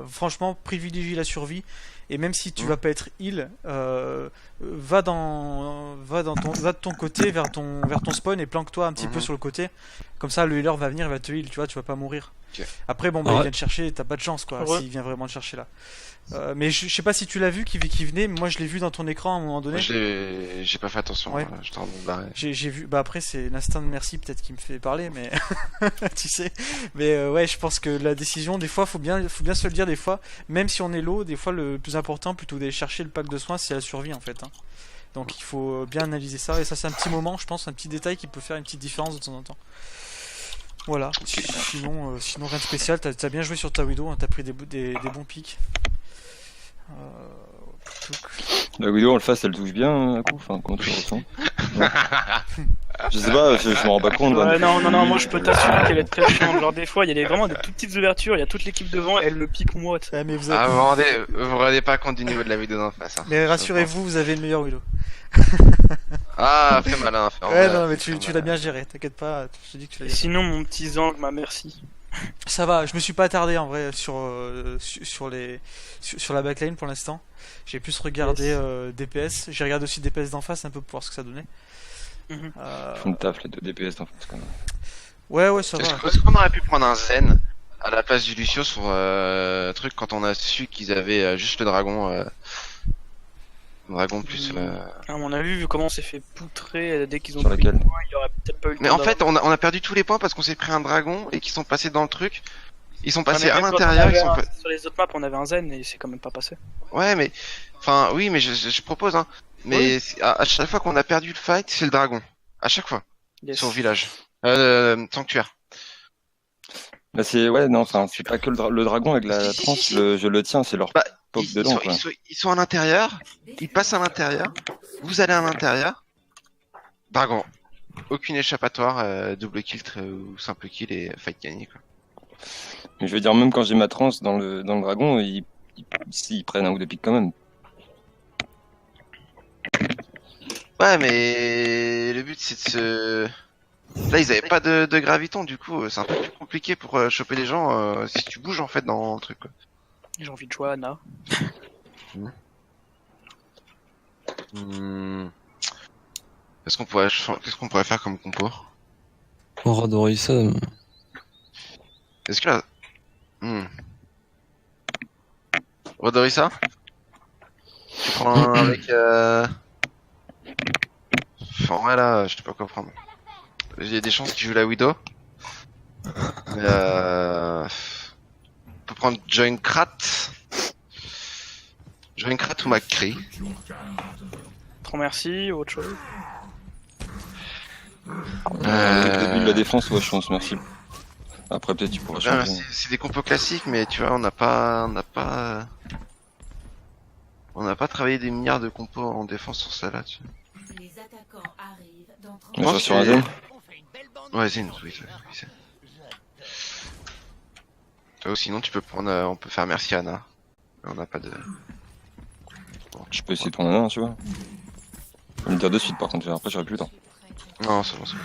Franchement, privilégie la survie et même si tu vas pas être heal, va de ton côté vers ton spawn et planque-toi un petit peu sur le côté. Comme ça, le healer va venir, il va te heal, tu vois, tu vas pas mourir. Ok. Après, bon, bah, Ouais. il vient te chercher, t'as pas de chance quoi, Ouais. s'il vient vraiment te chercher là. Mais je sais pas si tu l'as vu qui venait, mais moi je l'ai vu dans ton écran à un moment donné. J'ai pas fait attention, Ouais. je t'en barrer. J'ai vu, bah après c'est l'instinct de merci peut-être qui me fait parler, mais tu sais. Mais ouais, je pense que la décision, des fois, faut bien se le dire des fois. Même si on est low, des fois le plus important, plutôt que d'aller chercher le pack de soins, c'est la survie en fait. Hein. Donc il faut bien analyser ça. Et ça c'est un petit moment, je pense, un petit détail qui peut faire une petite différence de temps en temps. Voilà. Sinon rien de spécial. T'as bien joué sur ta Widow, hein, t'as pris des bons pics. La Widow en face, elle touche bien, à coup. Enfin, comment tu le ressens? Ouais. Je sais pas, je me rends pas compte. Ouais, hein. non, moi je peux t'assurer qu'elle est très chiante. Genre, des fois, il y a vraiment des toutes petites ouvertures, il y a toute l'équipe devant, elle le pique moi. tu sais. Ouais, mais Ah, vous vous rendez pas compte du niveau de la vidéo d'en face. Hein. mais rassurez-vous, vous avez le meilleur Willow. Ah, fais malin. Ouais, non, mais tu l'as bien géré, t'inquiète pas, je te dis que tu l'as Et géré. sinon, mon petit Zang, bah merci. Ça va, je me suis pas attardé en vrai sur la backline pour l'instant. J'ai plus regardé DPS, j'ai regardé aussi DPS d'en face un peu pour voir ce que ça donnait. Mhm. Euh, Ils font le taf, les deux DPS en France, quand même. Ouais, ça va. Est-ce qu'on aurait pu prendre un Zen à la place du Lucio sur truc quand on a su qu'ils avaient juste le dragon Dragon plus. À mon avis, vu comment on s'est fait poutrer dès qu'ils ont Sur pris laquelle le point, il y aurait peut-être pas eu le Mais temps en fait, d'avoir- on a perdu tous les points parce qu'on s'est pris un dragon et qu'ils sont passés dans le truc. Ils sont Ouais, passés mais à même quand on l'intérieur. avait Ils sont sur les autres maps, on avait un Zen et c'est quand même pas passé. Ouais, mais. Enfin, oui, mais je propose, hein. Mais à chaque fois qu'on a perdu le fight, c'est le dragon. À chaque fois. Yes. Sur le village. Sanctuaire. Bah c'est ouais non enfin c'est pas que le dragon avec la Si, transe, si. je le tiens, c'est leur Bah, poke ils, dedans sont, quoi. ils sont à l'intérieur. Ils passent à l'intérieur. Vous allez à l'intérieur. Dragon. Aucune échappatoire, double kill ou simple kill et fight gagné quoi. Mais je veux dire même quand j'ai ma transe dans le dragon, ils prennent un ou deux pics quand même. Ouais, mais le but c'est de se. Là, ils avaient pas de graviton, du coup, c'est un peu plus compliqué pour choper les gens si tu bouges en fait dans le truc. Quoi. J'ai envie de jouer à Anna. Qu'est-ce qu'on pourrait faire comme compo? On adorer ça. Est-ce que là. Rodorissa? Tu prends un avec. Enfin, ouais, là, je sais pas quoi prendre. Il y a des chances qu'il joue la Widow. Mais on peut prendre Join Krat. Join Krat ou McCree. Trop merci, autre chose. Avec le début de la défense, ouais, je pense, merci. Après peut-être tu pourras Ouais, changer. c'est des compos classiques, mais tu vois, on n'a pas travaillé des milliards de compos en défense sur ça là. Tu vois. Les attaques attaquants arrivent dans 30 On va sur un zen. Ouais, Zin, oui. Zin. Toi, sinon, tu peux prendre. On peut faire merci Anna. On n'a pas de. Je peux essayer de prendre un, tu vois. Je vais me dire de suite par contre, après j'aurai plus le temps. Non, c'est bon, c'est bon.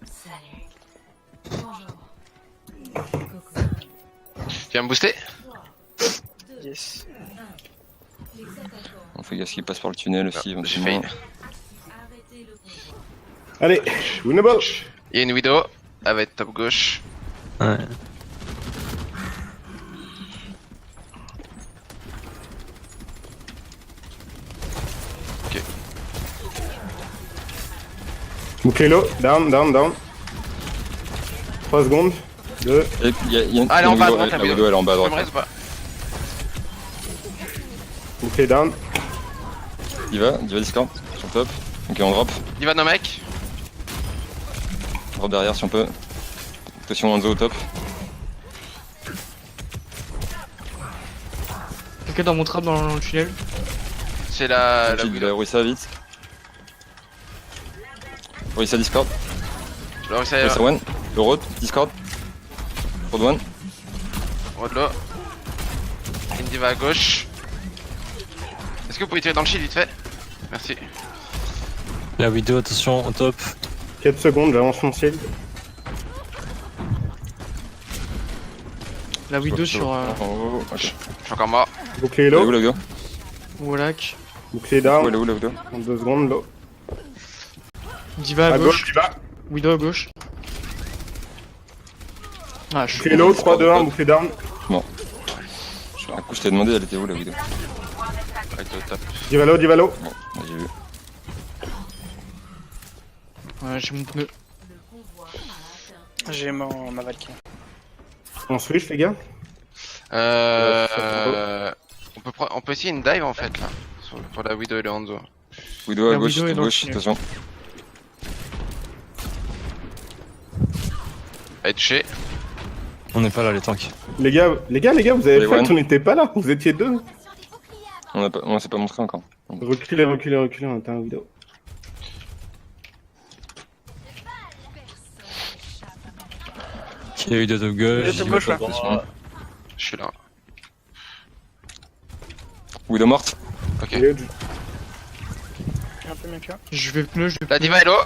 Salut. Bonjour. Coucou. Tu viens me booster? Yes. Les attaquants, On fait gaffe qu'il passe par le tunnel aussi. J'ai éventuellement. failli. arrêtez le convoi. Allez, winnable. Il y a une widow. Elle va être top gauche. Ouais. Bouclez l'eau, down, down, down. 3 secondes. 2. Et il y a une Ah, elle est en bas à droite, la la widow, widow. elle est en bas à Tu me droite. restes pas. Bouclez down. Diva Discord, sur le top. Ok, on drop. Il va nos mecs. Drop derrière si on peut. Potion Hanzo au top. Quelqu'un dans mon trap dans le tunnel. C'est la Ensuite, widow. Orisa vite. Orisa Discord. Je l'aurais réussi Orisa à. One. Le road, Discord. Road One. Rodlo. Une diva à gauche. Est-ce que vous pouvez tirer dans le shield vite fait? Merci. La vidéo, attention, au top. 4 secondes, j'avance mon shield. La Widow sur Oh, ok. Je suis encore mort. Bouclez Elle est où l'eau. la widow? Wallach. Bouclez Elle down. est où la widow? En 2 secondes, l'eau. Diva à À gauche. gauche, tu vas. Widow à gauche. Ah, je suis. Bouclez l'eau, 3, 2, 1, bouclez down. Un coup, je t'ai demandé, elle était où la widow? Ouais, t'es au top. Divalo, Divalo. Bon, bah, j'ai vu. Ouais, j'ai mon pneu. Le convoi a atteint. J'ai ma Valkyrie. On switch, les gars. On peut essayer une dive en fait là. Pour la widow et le Hanzo. Widow à La gauche, widow est à dans le gauche, tunnel. attention. Elle est touchée. On n'est pas là, les tanks. Les gars, vous avez Les fait, one. on n'était pas là. Vous étiez 2. On s'est pas montré encore. Reculez, reculez, reculez, on était en vidéo. Il y a eu de top gauche. Top gauche, là. Je suis là. Widow morte. Ok. Et Un peu mieux que là. Je vais pneu, je vais La pneu. diva est low.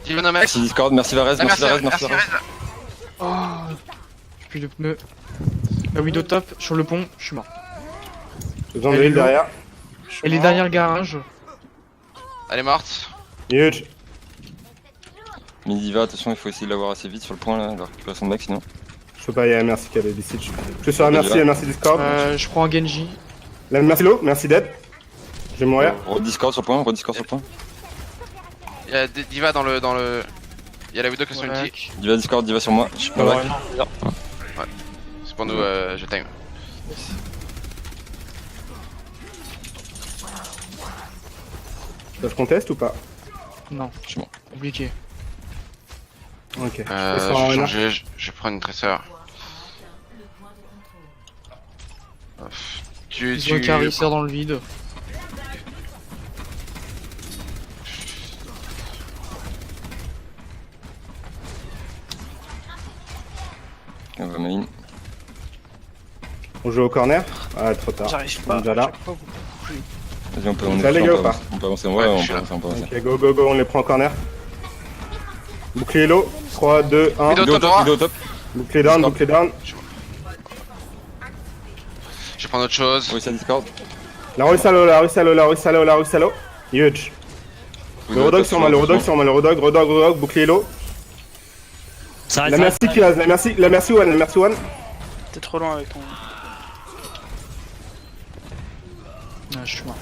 Diva no mec. Merci Discord, merci Varese, Ah, merci Varese, merci merci Varese. Rez. Oh, j'ai plus de pneus. La Widow top sur le pont, je suis mort. besoin de Elle est heal derrière. Elle est derrière le garage. Elle est morte. Huge. Midiva, attention, il faut essayer de l'avoir assez vite sur le point là, de récupérer son mec sinon. Je peux pas, il y a la merci qui a des siege. Je suis sur la merci, la merci Discord. Je prends un Genji. La merci low, merci dead. Je vais mourir. Rediscord sur le point, rediscord sur le point. Il y a des divas dans le. Il y a la widow qui est sur une Voilà. petite. Diva Discord, Diva sur moi. Je suis pas Ouais. back. C'est pour nous, je time. Ça se conteste ou pas? Non, Je suis mort. compliqué. Ok. Je sur vais Arena. changer, je prends une tresseur. Le point de contrôle. Ils ont un carisseur dans le vide. On va main. On joue au corner. Ah, trop tard. J'arrive On pas. est déjà là. Chaque fois, vous- Vas-y, on peut, Vous allez, on gars, peut ou pas avancer. On peut avancer, ouais, Ouais, on je suis peut là. avancer, on peut avancer. Ok, go, go, go, on les prend en corner. Bouclier low. 3, 2, 1. Widow Widow top top, droit. Widow top. Bouclier down, bouclier down. Je vais prendre autre chose. Oui, ça Discord. La Russalo, la Russalo, la Russalo, la Russalo. Huge. Le Widow Rodog top, sur moi, le Rodog attention. sur moi, le Rodog, Rodog, bouclier low. Ça La merci qui reste, la merci one, la merci one. T'es trop loin avec ton. Ah, je suis mort.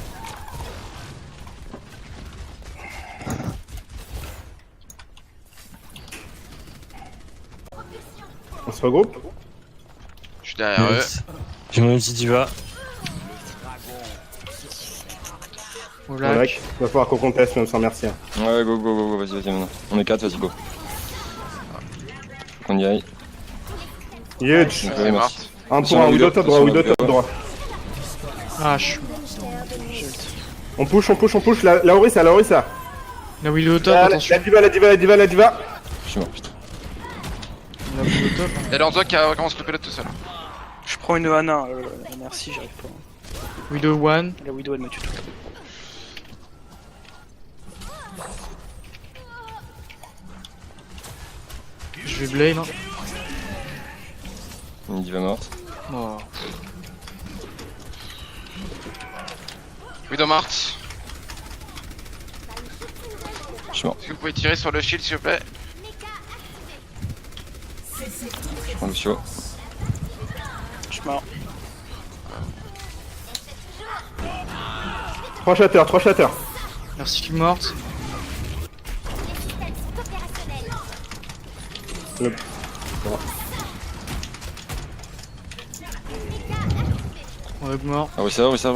On se regroupe. Je suis derrière eux. J'ai mon petit diva. Wallach. Avec. Va falloir qu'on conteste même sans merci. Hein. Ouais, go, go, go, go, vas-y, vas-y maintenant. On est 4, vas-y, go. Faut qu'on y aille. Huge. Donc, Elle est merci. morte. Un Attention, point, la Widow Widow, top droit, attention, Widow la top Widow. droit. Ah, je suis mort. On push, la Orisa, la Orisa. La Willow top, La attention. diva. Je suis mort, putain. La Willow top. Il y a Lorenzo qui commence le pilote tout seul. Je prends une Ana, merci, j'arrive pas. Widow 1. La Widow elle me tue tout le temps. Je vais blame. Une diva morte. Oh. Widow morte. Je suis mort. Est-ce que vous pouvez tirer sur le shield s'il vous plaît? Je prends Lucio. Je suis mort. 3 shatters. Merci, kill morte. Le- On est mort. Ah oui, ça. Oui, ça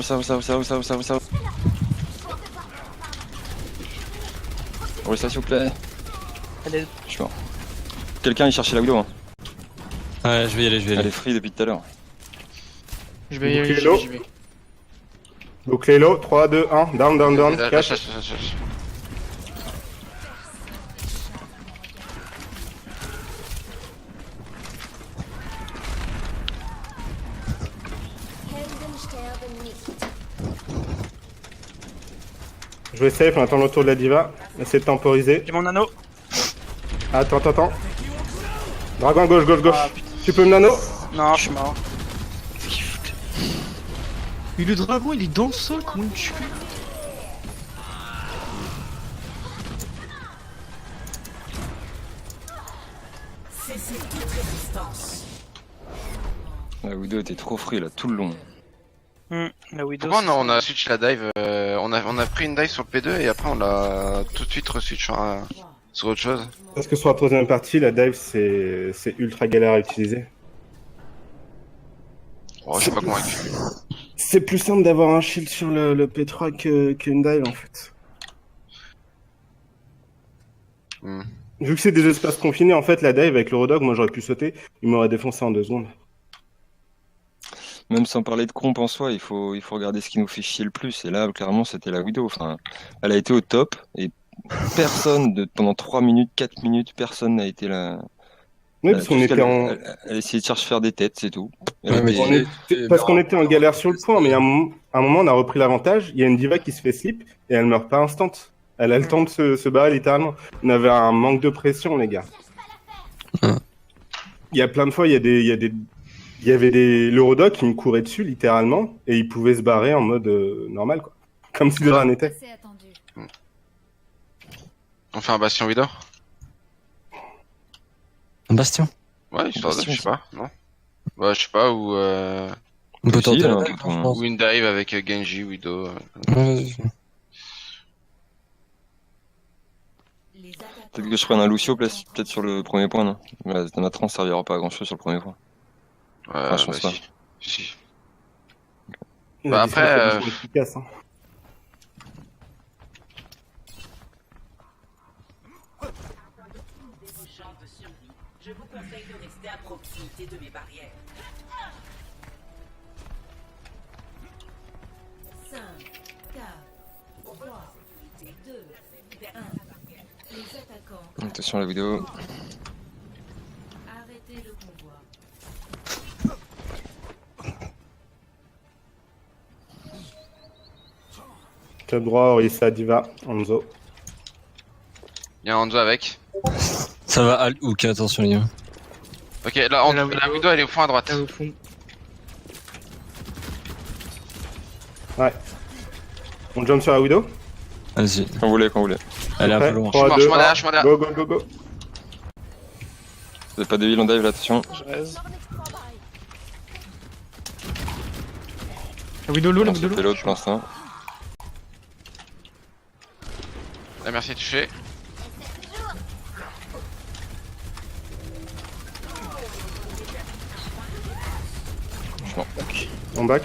s'il vous plaît. Allez, Je suis mort. Quelqu'un il cherchait la Widow. Hein. Ouais, je vais y aller, Elle est free depuis tout à l'heure. Je vais y aller, Bouclier j'y vais. Donc Lélo, 3, 2, 1, down, Lâche. 4. Je vais safe, on attend le retour de la diva. Essaye de temporiser. j'ai mon anneau. Attends. Dragon gauche. Ah, Tu peux me nano? Non, je suis mort. Mais le dragon, il est dans le sol, comment il me tue? La Widow était trop free là, tout le long. La Widow. Pourquoi on a switch la dive on a pris une dive sur le P2 et après on l'a tout de suite re-switch sur autre chose. Parce que sur la troisième partie, la dive c'est ultra galère à utiliser. Oh, je suis pas convaincu. C'est plus simple d'avoir un shield sur le P3 qu'une dive en fait. Hmm. Vu que c'est des espaces confinés, en fait, la dive avec le Rodog, moi j'aurais pu sauter, il m'aurait défoncé en 2 secondes. Même sans parler de comp en soi, il faut regarder ce qui nous fait chier le plus. Et là, clairement, c'était la Widow. Enfin, elle a été au top et personne, pendant 3 minutes, 4 minutes, personne n'a été là. Oui, parce qu'on était en... Elle essayait de chercher faire des têtes, c'est tout. Ouais, mais on était- Parce qu'on était en galère sur le point, mais à un moment on a repris l'avantage, il y a une diva qui se fait slip et elle meurt pas instant. Elle a le temps de se barrer littéralement. On avait un manque de pression, les gars. Il y a plein de fois, il y avait des L'Eurodoc qui me couraient dessus littéralement et ils pouvaient se barrer en mode normal, quoi. Comme si de rien n'était. C'est attendu. On fait un bastion Widow? Un bastion. Ouais, histoire de, Bastion, je sais pas, non? Bah, je sais pas, ou On peut Si, tenter la hein, dive, on- je pense. ou une dive avec Genji, Widow. Ouais, vas-y. Les attaquants Peut-être que je prenne un Lucio peut-être sur le premier point, non? Là, Natran servira pas à grand chose sur le premier point. Ouais, je pense bah, pas. si. La Bah, distance après, est vachement efficace, hein. cinq, quatre, trois, deux, un. Les attaquants, Attention à la Widow. arrêtez le convoi. Top droit, Orisa, Diva, Hanzo. Il y a Hanzo avec. Ça va, Al Hook, attention les gars. Ok, là, La la Widow. Widow elle est au fond à droite. Là au fond. Ouais. On jump sur la Widow? Vas-y. Quand vous voulez. Elle est un Prêt peu loin. 3, Je 2, m'en ai 1, je m'en ai go. Vous êtes pas débile en dive là, attention. Je reste. La Widow low, la Non, Widow c'était low. l'autre pour l'instant. La merci est touchée. Je suis mort. On back.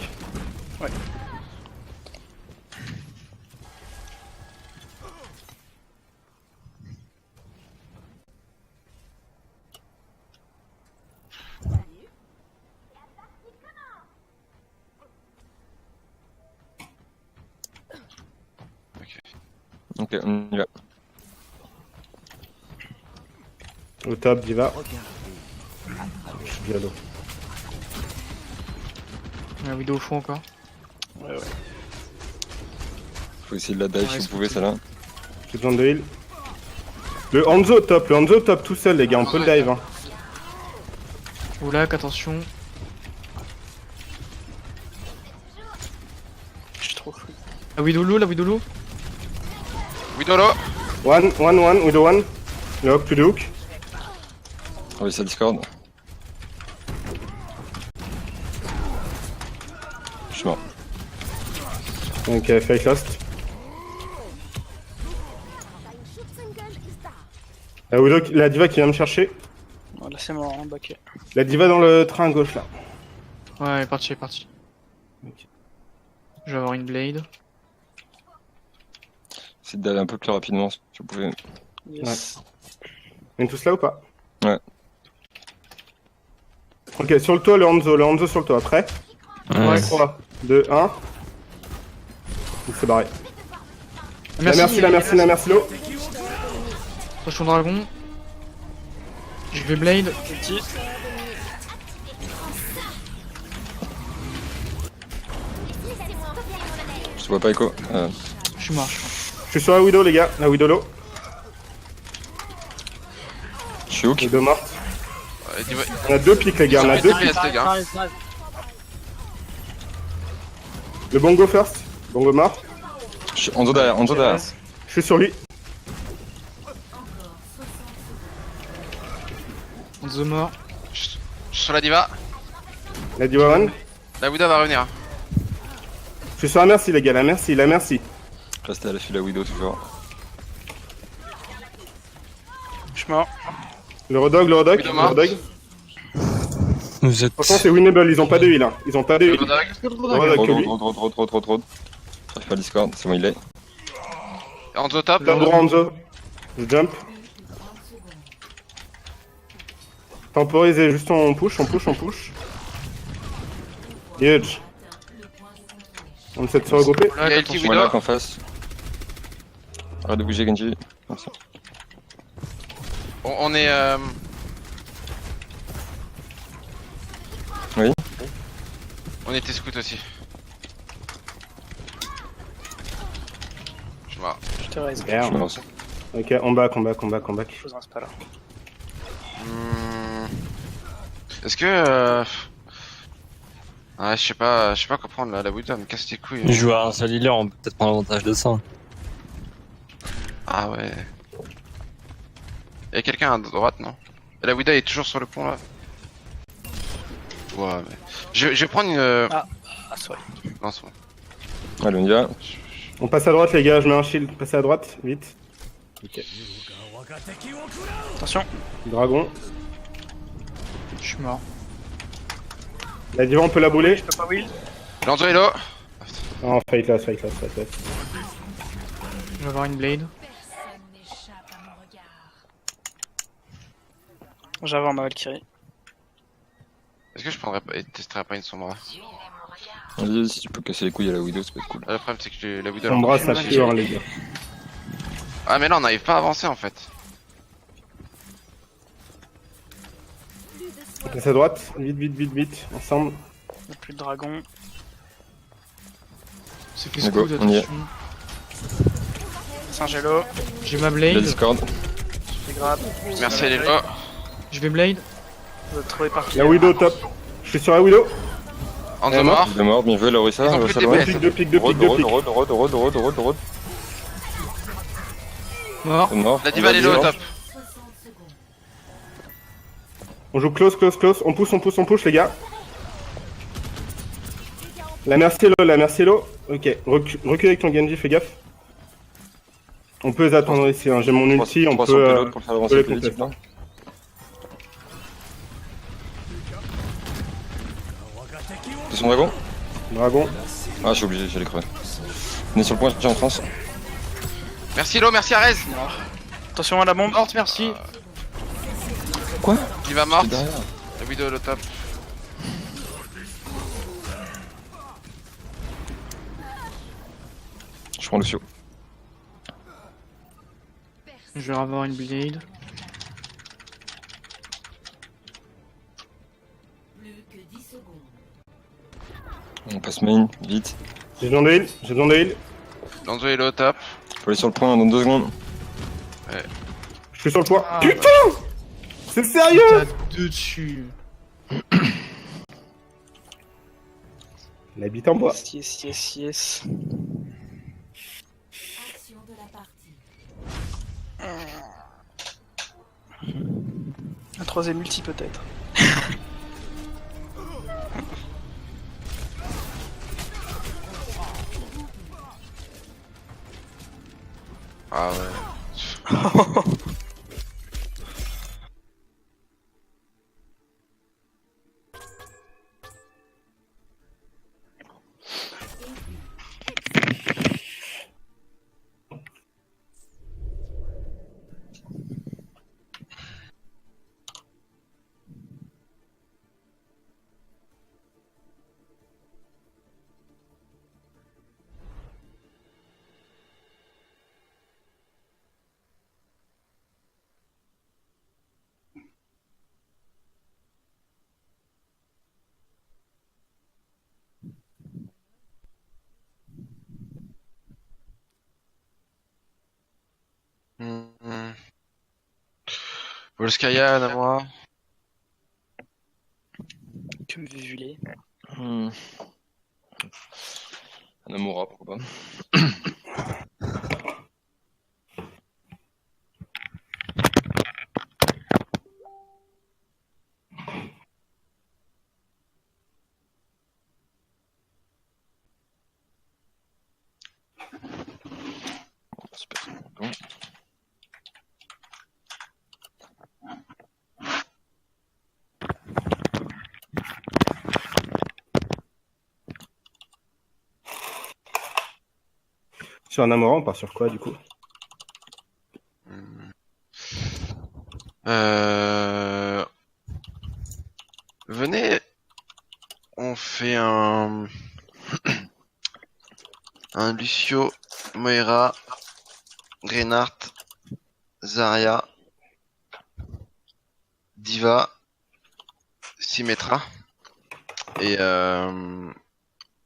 Ok, on y va. Au top, Diva. Je suis à l'eau. La Widow au fond encore. Faut essayer de la dive si vous pouvez, celle-là. J'ai besoin de heal. Le Hanzo top tout seul, les gars, on peut le dive. Hein. Oulak, attention. Je suis trop fou. La Widow low, la Widow low. Widolo. One, Widow one. Le hook, plus de hook. On va essayer Discord. Je suis mort. Ok, fake lost. La Widow, la Diva qui vient me chercher. Bon, là c'est mort, hein, baquet. La Diva dans le train à gauche là. Ouais, elle est partie, elle est partie. Ok. Je vais avoir une blade. Essayez d'aller un peu plus rapidement si vous pouvez. Yes. On est tous là ou pas? Ouais. Ok, sur le toit, le Hanzo sur le toit. Prêt? Ouais. 3, 2, 1. Il s'est barré. La merci, l'eau. Attention dragon. Je vais blade. Petit. Je te vois pas, Echo. Je suis mort. Je suis sur la Widow, les gars. La Widow low. Je suis hook. Widow morte. Diva. On a deux pics, les gars. On a deux pics. Reste, les gars. Le bongo first. Bongo mort. Je suis en dos derrière, en dos derrière. Je suis sur lui. The mort. Je suis sur la Diva. La Diva one. La Widow va revenir. Je suis sur la merci, les gars. La merci. Restez à l'affût de la Widow toujours. Je suis mort. Le Rodog. Widow mort. Vous êtes. Franchement, c'est winnable. Ils ont pas de heal. Hein. Ils ont pas de heal. Rodog. Le Rodog que lui. Trop. J'arrive pas le Discord, c'est bon, il est. Hanzo top. Top droit Hanzo. Je jump. Temporiser, juste on push. Huge. On essaie de se regrouper. Il y a Ulti Je suis là Widow. en face. Arrête de bouger, Genji. Comme ça. On est. Oui. On était scout aussi. Je suis mort. Je te raise. Je suis Merde. mort aussi. Ok, on back. Je vous reste pas là. Est-ce que. Ouais, je sais pas quoi prendre là. La Widow elle me casse les couilles. Je joue à un seul healer, on peut peut-être prendre l'avantage de ça. Ah ouais. Y'a quelqu'un à droite, non? Et la Widow est toujours sur le pont là. Ouais, mais. Je vais prendre une. Ah, sorry. Non, c'est bon. Allez, on y va. On passe à droite, les gars. Je mets un shield. Passez à droite, vite. Ok. Attention. Dragon. Je suis mort. La Diva, on peut la bouler. Je peux pas will. Lanzo est là. Non, fight loss. Je vais avoir une blade. J'avais ma Valkyrie. Est-ce que je prendrais pas et testerais pas une sombre? Vas-y, si tu peux casser les couilles à la Widow, ça peut être cool. Le problème c'est que la Widow. On brasse ça pure, les gars. Ah, mais là on n'arrive pas à avancer en fait. On passe à droite. Vite. Ensemble. Il n'y a plus de dragon. C'est qui On go, scout, on y est. attention. Saint-Gelo. J'ai ma La blade. Discord. Je les grab. Merci, elle est là. Je vais blade. Vous êtes trouvé par qui? La Widow top. Je suis sur la Widow. Hanzo mort. Il est mort, bien joué, Larissa. Ils ont plus de DPS. Deux pics. Road. Mort. Mort. La Diva elle est là au top. On joue close. On push, les gars. La merci est low. Ok, recule avec ton Genji, fais gaffe. On peut les attendre ici, hein. J'ai mon ulti, on peut... pour le faire avancer les plus vite, contester. là. C'est son dragon? Dragon. Ah, je suis obligé, j'allais crever. On est sur le point, j'ai en France. Merci Lo, merci Arez. Attention à la bombe. Morte, merci. Quoi? Diva morte. C'est derrière. La Widow au top. Je prends Lucio. Je vais avoir une blade. Plus que 10 secondes. On passe main, vite. J'ai besoin de heal, j'ai besoin de heal. Lonzo est au top. Faut aller sur le point dans 2 secondes. Je suis sur le point. Ah, Putain! C'est sérieux? T'as deux dessus. La bite en bois. Yes, yes, yes. Action de la partie. Un troisième multi peut-être. Ah ouais. Volskaya, Namora. Que me visuler. Namora, pourquoi pas. Super. Bon. Sur un Amora, on part sur quoi du coup? Venez, on fait un Lucio, Moira, Reinhardt, Zarya, Diva, Symmetra et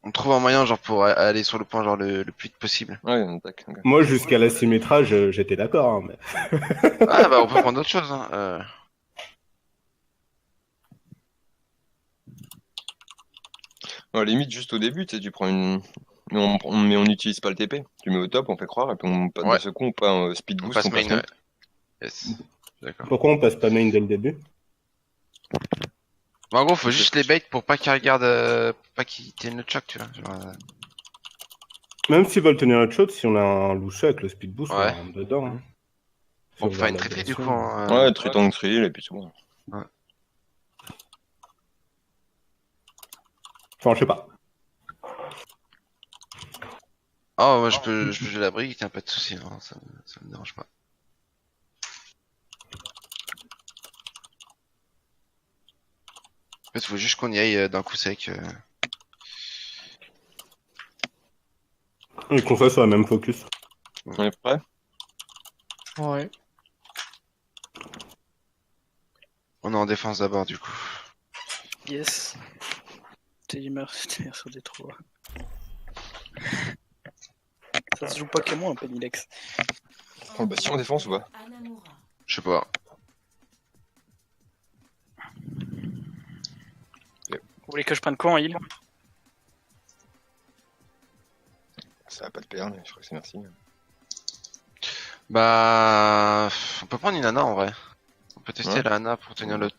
on trouve un moyen genre pour aller sur le point genre le plus vite possible. Ouais, on attaque. Ok. Moi, jusqu'à la Symmetra, j'étais d'accord. Hein, mais... Ah bah on peut prendre d'autres choses. Hein. Ouais, limite, juste au début, tu sais, tu prends une. Mais on n'utilise pas le TP. Tu mets au top, on fait croire, et puis Ouais. de ce coup, on passe un speed On boost, passe on passe main. main. Yes. D'accord. Pourquoi on passe pas main dès le début? Bon, en gros, faut juste les bait pour pas qu'ils regardent, pour pas qu'ils tiennent le choc, tu vois. Genre, Même s'ils veulent tenir notre shot, si on a un loucher avec le speed boost, Ouais. on rentre dedans. Hein. on peut faire une Sauvegarde traîtrise du coup. navigation. Hein, Ouais, triton trill, et puis c'est bon. Enfin, je sais pas. Oh, moi je peux jouer la brique, y'a pas de soucis, hein, ça me dérange pas. En fait, faut juste qu'on y aille d'un coup sec. Et qu'on soit sur la même focus. On est prêt? Ouais. On est en défense d'abord du coup. Yes. T'es sur des trous. Ça se joue pas que moi, un Penilex. Oh, bah si on défense ou pas? Anamura. Je sais pas. Vous voulez que je prenne quoi en heal? Ça va pas te perdre, je crois que c'est merci. Bah, on peut prendre une Ana en vrai. On peut tester Ouais. la Ana pour tenir le.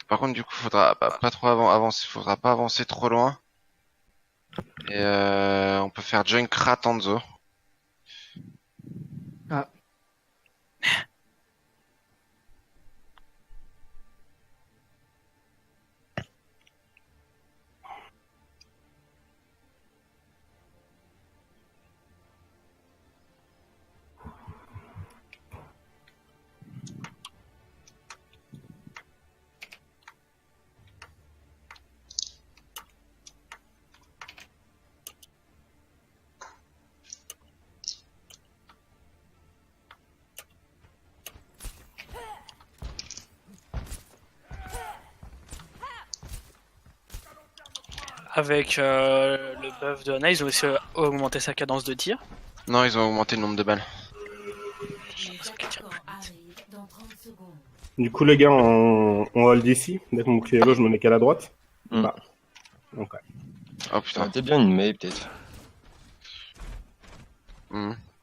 Par contre, du coup, faudra pas trop avancer, faudra pas avancer trop loin. Et on peut faire Junkrat Hanzo. Ah. Avec le buff de Ana, ils ont aussi augmenté sa cadence de tir. Non, ils ont augmenté le nombre de balles. L'attaquant arrive dans 30 secondes. Du coup, les gars, on hold ici. Dès que mon bouclier est low, je me mets qu'à la droite. Mm. Bah. Ok. Oh Ça putain. aurait été bien une Mei, peut-être.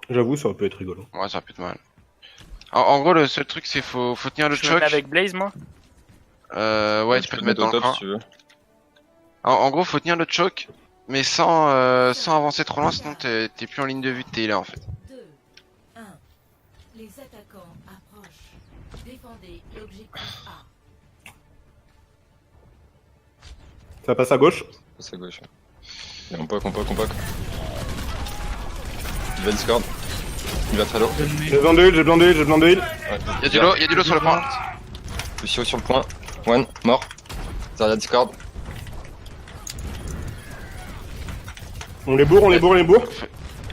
J'avoue, ça aurait pu être rigolo. Ouais, ça peut être mal. En gros, le seul truc, c'est faut tenir le Je me mets choc. avec Blaze, moi. Ouais, tu peux te mettre dans au le top camp. si tu veux. En gros, faut tenir le choc, mais sans avancer trop loin, sinon t'es plus en ligne de vue de tes healers en fait. 2, 1. Les attaquants approchent. Défendez l'objectif A. Ça passe à gauche. Passe à gauche. Et on poke. Il va Discord. Il va très low. J'ai besoin de heal, j'ai besoin de heal, j'ai besoin de heal. Ouais, Y'a du lot sur le point. Lucio sur le point. One, mort. Zarya Discord. On les bourre.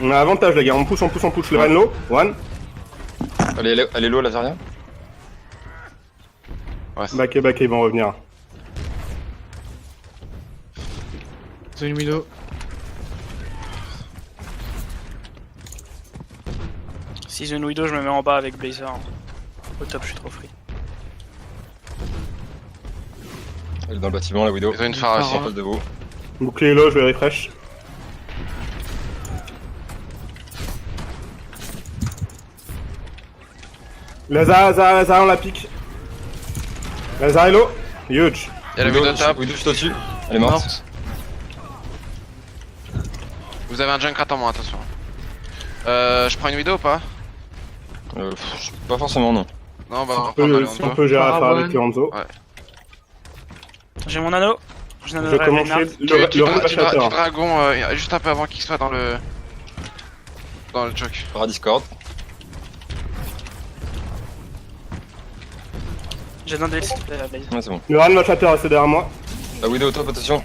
On a avantage, les gars. On pousse. Le Ren low. One. Elle est low, la Zarya. Back, ils vont revenir. Ils ont une Widow. Si j'ai une Widow, je me mets en bas avec Blazer. Au top, je suis trop free. Elle est dans le bâtiment, la Widow. Ils ont une phare aussi. En face de vous. Bouclier est low, je vais refresh. Lazare, on la pique. Lazare est low. Huge. Y'a la Widow top. Widow juste au-dessus. Elle est morte. Vous avez un Junkrat en moins, attention. Je prends une Widow ou pas? Pas forcément, non. Non, bah on va prendre Si on peut gérer l'affaire avec Lorenzo. Ouais. J'ai mon anneau. J'ai un Je anneau vais commencer Du le Ren dragon, juste un peu avant qu'il soit dans le choc. Par Discord. J'ai un Blaze. Ouais, c'est bon. Le Ren va chatter, rester derrière moi. La Widow au top, attention.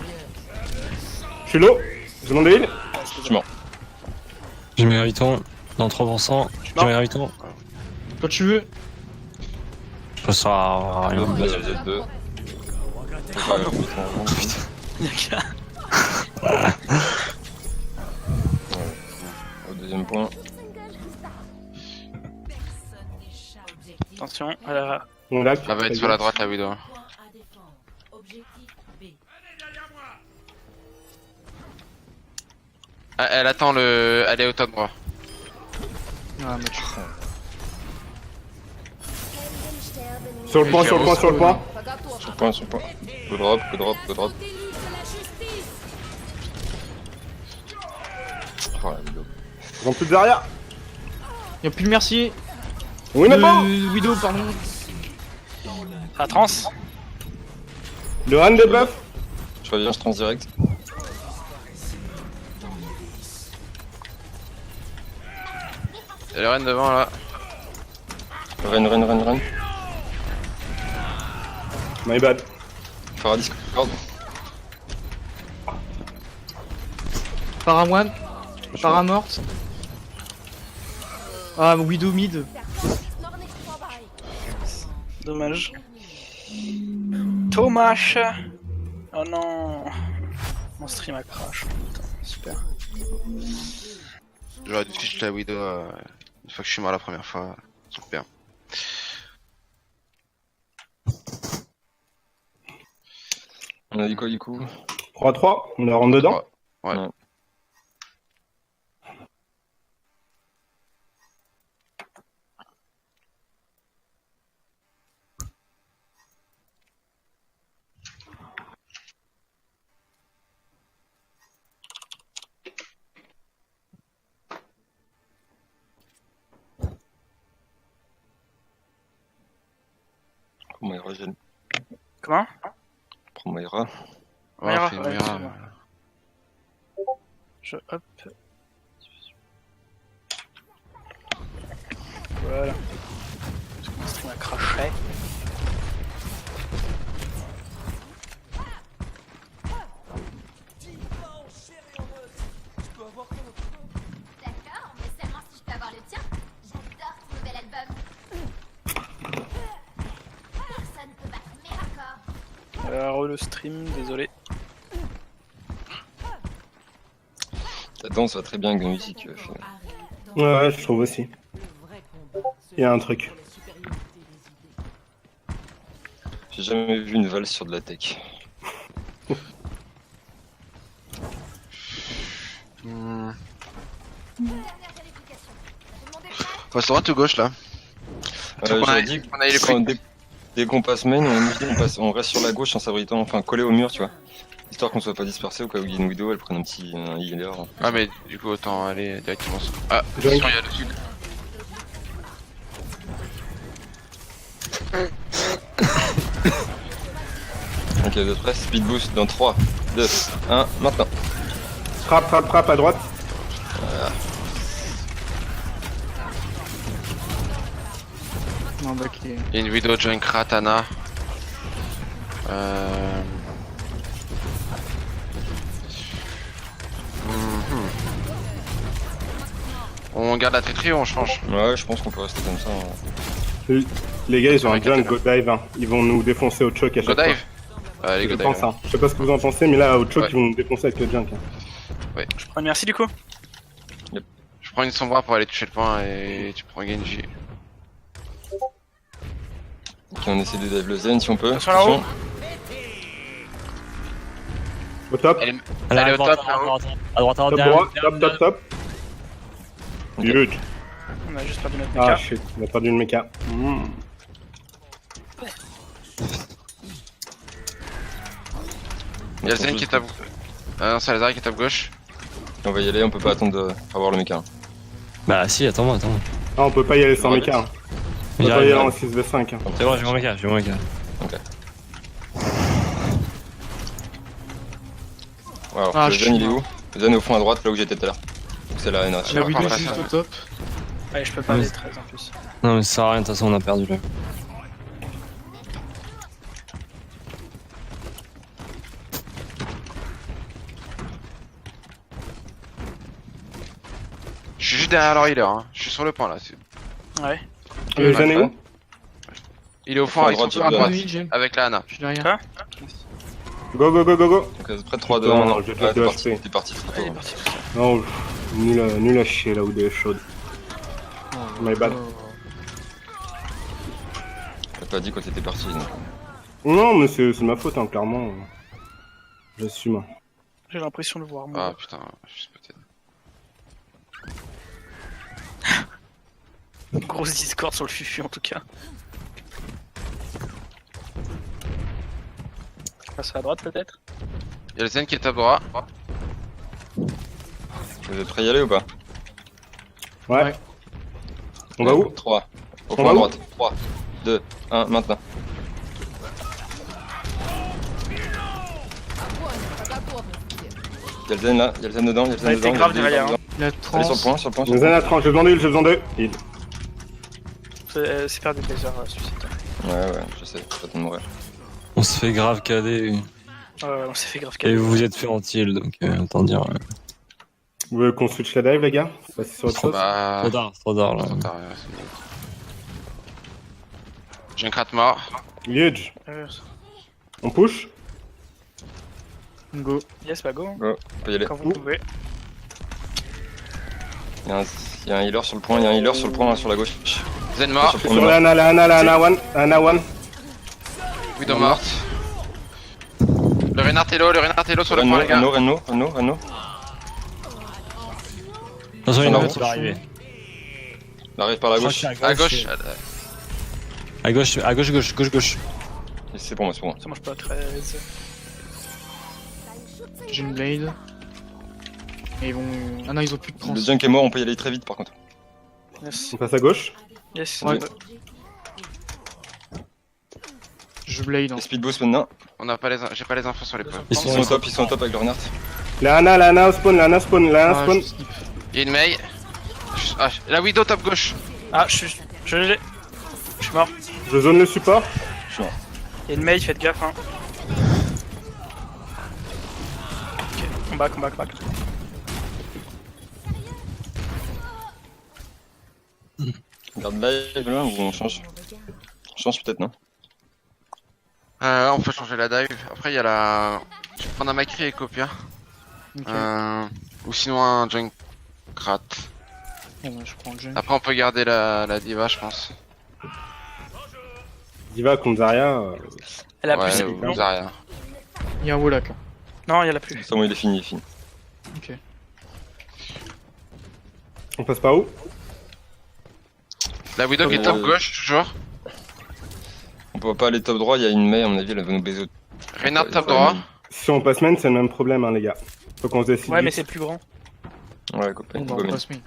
Je suis low. J'ai besoin de heal. Je suis mort. J'ai mes ravitons dans 3%. J'ai mes ravitons. Quand tu veux. Ça sert à rien. Là, il y a Z2. Au deuxième point. Personne n'échappe. Objectif Attention, On lag. Elle va être sur la droite la Widow. point à défendre. Objectif B. Elle attend le. Elle est au top droit. Ah, mais tu prends. Sur le point. Sur le point. Go drop. Oh la Widow. Ils ont plus de derrière. Y'a plus de Mercier. Oui, mais pas. Widow, pardon. à trans. Le Ren debuff. Je reviens, je trans direct. Y'a le Ren devant là. Ren. My bad. Phara Discord. Para-one. Para-morte. Ah, Widow mid. Dommage. Thomas. Oh non. Mon stream a crash. Putain, super. J'aurais dû switch la Widow une fois que je suis mort la première fois. Super. On a dit quoi du coup? 3-3. On la rentre dedans. Ouais. Ouais. Prends Moira, Gilles. Comment? Prends Moira. Ouais, Moira, fais une ouais, Moira, c'est bon. Je hop. Voilà. Parce que mon stream a craché. D'accord, mais seulement si je peux avoir le tien. J'adore ton nouvel album. Personne ne peut battre mes records. Le stream, désolé. Ta danse va très bien avec la musique. Ouais, je trouve aussi. Il y a un truc. J'ai jamais vu une valse sur de la tech. Hmm. Dernière vérification. Tout le monde est prêt? Passe droite ou gauche là? J'aurais a- dit on a eu les que dès qu'on passe main, on reste sur la gauche en s'abritant, enfin collé au mur, tu vois. Histoire qu'on soit pas dispersé au cas où il y a une widow, elle prenne un petit healer. Ah mais du coup autant aller directement sur... Ah, Junk. attention, il y a le sud. Ok, vous êtes prêts? Speed boost dans 3, 2, 1, maintenant. Frappe à droite. Non, bah, qui est. Il y a une vidéo de Junk Ratana. Mhm. On garde la tétrie ou on change? Ouais, je pense qu'on peut rester comme ça. Les gars, ils ont un Avec junk Athena. go dive. Hein. Ils vont nous défoncer au choke à Go chaque fois. dive? Allez, Je go dive. pense, hein. Je sais pas ce que vous en pensez, mais là, au choke, Ouais. ils vont nous défoncer avec le junk. Hein. Je prends une merci du coup. Je prends une sombra pour aller toucher le point et tu prends Genji. Ok, on essaie de dive le zen si on peut. Attention là-haut. Au top. Elle est Allez, au top là-haut. à droite, Top derrière, droit. derrière, Top, top, top. Ok. Huge. On a juste perdu notre Ah mecha. shit, on a perdu une mecha. Il y a le Zen qui tape. Ah non, c'est Lazare qui tape gauche. On va y aller, on peut pas attendre de avoir le méca. Bah si, attends-moi. Ah, on peut pas y aller sans Ouais, mecha. Hein. On peut pas J'arrive, y aller en j'arrive. 6v5. Hein. C'est bon, j'ai mon méca, Ouais, alors, Ah, le je zen il est suis où? Le zen est au fond à droite, là où j'étais tout à l'heure. C'est la NH. La Ouais, widow ouais, juste ouais. au top. Allez, je peux pas Ouais. les 13 en plus. Non mais ça sert à rien, de toute façon on a perdu là. Je suis juste derrière leur healer, hein. Je suis sur le point là. Ouais. Le Zen est où? Il est au fond, À ils sont droite, tous j'ai à deux. droite. Oui, j'ai. Avec la Hana. Je suis derrière. Quoi? Go, go, go, go, go. Donc, près de 3, 2, Putain, 1, non. j'ai Ouais, pas t'es de parti, HP. t'es parti trop Allez, tôt. parti. Non, nul à chier là où des chaudes. My bad. T'as pas dit quand t'étais parti. Donc. Non, mais c'est ma faute, hein, clairement. J'assume. J'ai l'impression de voir Ah moi. putain, je sais peut-être. Grosse discord sur le fufu en tout cas. Passe à droite peut-être. Il y a le Zen qui est top droit. Vous êtes prêts à y aller ou pas? Ouais. On va où? 3. Au On fond va à où? droite. 3, 2, 1, maintenant. Y'a le zen là, y'a le zen dedans, y'a le Ça zen a été dedans. grave y'a le zen derrière, dedans. La Allez trans. sur le point, sur le point. Sur Le le Zen à 30, j'ai besoin d'heal, j'ai besoin d'heal. Heal. C'est perdu laser suicide. point. Ouais, je sais, pas de mourir. On se fait grave caler On s'est fait grave et caler. vous vous êtes fait anti-heal donc autant dire. Vous voulez qu'on switch la dive, les gars? Passer sur autre chose? Bah. Trop tard là. Trop tard, ouais, c'est bon. J'ai un crat mort. Huge. Euh, On push? Go. Yes, bah go. On peut y aller. Quand vous pouvez. Y'a un healer sur le point, y'a un healer sur le point là, sur la gauche. Zen mort. Sur le Sur point, la Ana, la Ana, la Ana one. Ana one. Widow morte. Le Renard est low sur le point, les gars. Reno. Attention, il y en a Non, un qui va arriver. Il arrive par la gauche. À gauche. À gauche. Et c'est pour moi, c'est pour moi. Ça mange pas 13. J'ai une blade. Et ils vont. Ah non, ils ont plus de trans. Le junk est mort, on peut y aller très vite par contre. Yes. On passe à gauche. Yes. Ouais. Je blade. Hein. Et speed boost maintenant. J'ai pas les infos sur les points. Ils sont au top avec le renard. La Ana au spawn, la Ana spawn, la Ana Ah, spawn. je skip. Il y a une Mei. Ah, la Widow top gauche. Ah, je l'ai. Je suis mort. Je zone le support. Il y a une mail, faites gaffe hein. Ok, combat. Garde live là ou on change? On change peut-être, non? On peut changer la dive. Après, il y a la. Je vais prendre un Macri et Copia. Ok. Ou sinon un Junkrat. Bon, bah, je prends le jeu. Après, on peut garder la diva, je pense. Diva contre Zarya. Elle a Ouais, plus ses ou pions. Zarya. Il y a un Wolak. Hein. Non, il y en a plus. C'est bon, il est fini, il est fini. Ok. On passe par où? La Widow qui est top gauche, toujours. On peut pas aller top droit, il y a une Mei, à mon avis, elle va nous baiser. Reynard top droit. Si on passe main, c'est le même problème, hein, les gars. Faut qu'on se décide. Ouais, mais vite. c'est plus grand. Ouais, copain, Bon, bah, go on main. passe main.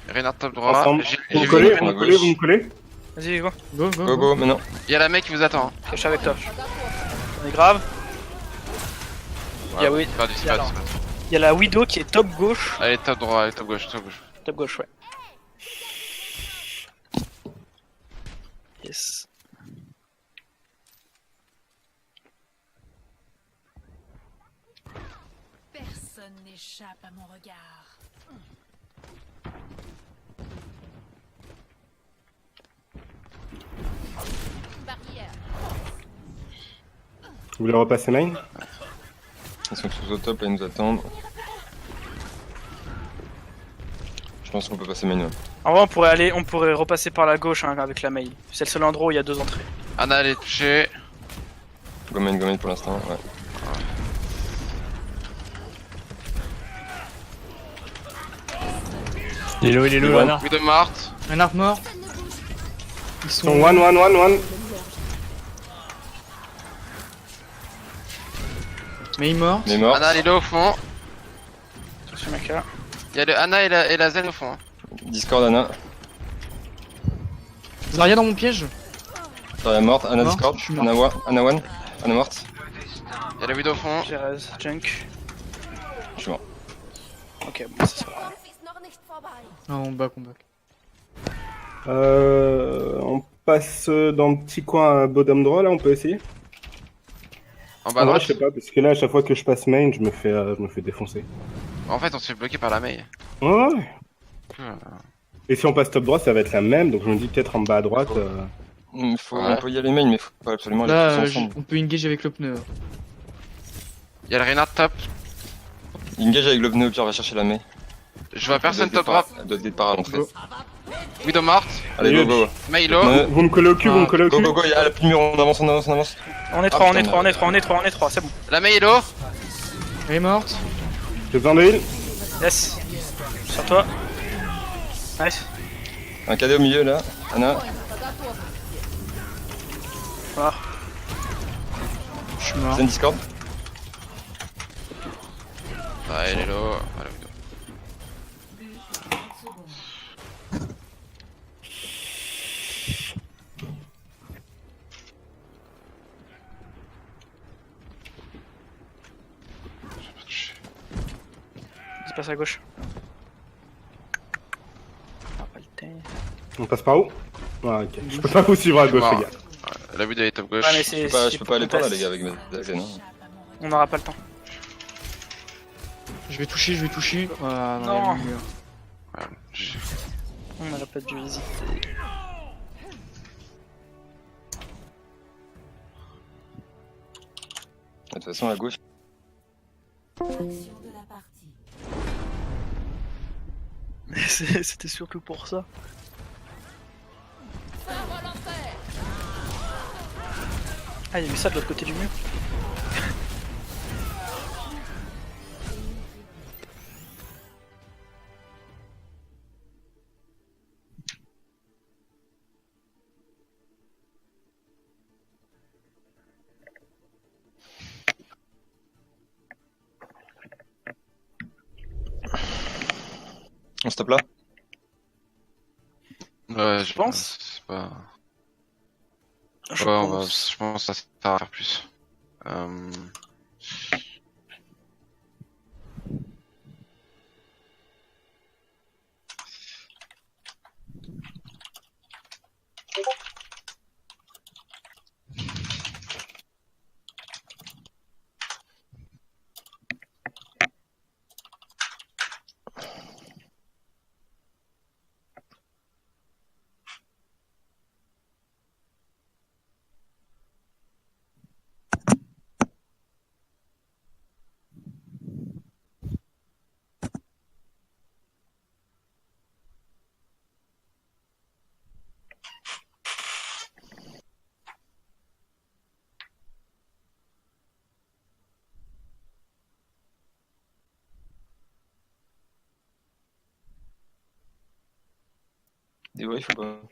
Reynard top droit. Ensemble. J'ai Vous me vu collez, une- vous me à collez, gauche. vous me collez. Vas-y, go. Go, go, Go, go, maintenant. Il y a la mec qui vous attend. Je suis avec toi. On est grave. Il y a, oui, C'est perdu, c'est il y a perdu, c'est perdu. il y a la Widow qui est top gauche. Allez, top droit, allez, top gauche, top gauche. Top gauche, ouais. Yes. Personne n'échappe à mon regard. Barrière. Vous voulez repasser main? Ils sont tous au top et ils nous attendent. Je pense qu'on peut passer main. Ouais. En vrai, on pourrait repasser par la gauche hein, avec la Mei. C'est le seul endroit où il y a 2 entrées. Anna, elle est touchée. Go main pour l'instant, ouais. Il est low, il est low, One. Anna. Widow morte. Un arc mort. Ils Ils sont. sont one. Mais il est mort. Mais mort. Anna, elle est là au fond. Attention, mec là. Il y a le Anna et la Zen au fond. Discord, Anna. Zarya dans mon piège. Zarya morte, Anna Morte, Discord. je suis mort. Anna one. Anna morte. Il y a la Widow au fond. Jerez, Junk. Je suis mort. Ok, bon, ça sera. Es ist noch nicht vorbei. Ah, on back, on back. On passe dans le petit coin bottom droit, là, on peut essayer? En bas à En vrai, droite. je sais pas, parce que là, à chaque fois que je passe main, je me fais défoncer. En fait, on se fait bloquer par la Mei. Ouais. Et si on passe top droit, ça va être la même, donc je me dis peut-être en bas à droite. On Ouais. peut y aller main, mais faut pas absolument aller Là, tous ensemble. on peut engage avec le pneu. Il y a le Reynard top. Engage avec le pneu, au pire, on va chercher la Mei. Je vois personne top droite. Elle doit être par à l'entrée. Go. Widow morte. Allez, go, go. Mei low. Ouais. Vous me collez au cul, vous me collez au Go, cul. go, go, il y a le mur, on avance. On est 3, Ah, on est putain, 3, on est 3, on est 3, on est 3, c'est bon. La Mei est low. Elle est morte. J'ai besoin de heal. Yes. Sur toi. Nice. Un cadet au milieu, là. Anna. Mort. Je suis mort. Zen Discord. Ah, elle est low. Ah, la Widow. Il se passe à gauche. Ah, pas le temps. On passe par où? Ah, ok. Je peux pas vous suivre à gauche, mort. les gars. La Widow est top gauche. Ouais, mais Je c'est. peux pas, c'est je peux pas aller pour par là, qu'on les gars, teste. avec ma Zen. Hein. On n'aura pas le temps. Je vais toucher. Ah, Non. il y a le mur. On n'aurait pas dû hésiter. De toute façon, à gauche. Action de la partie. C'était surtout pour ça. Ah, il y a eu ça de l'autre côté du mur. On stoppe là. Ouais, Je pense. C'est pas. Je Ouais, pense. je pense que ça sert à faire plus. Euh... Et ouais, il faut pas.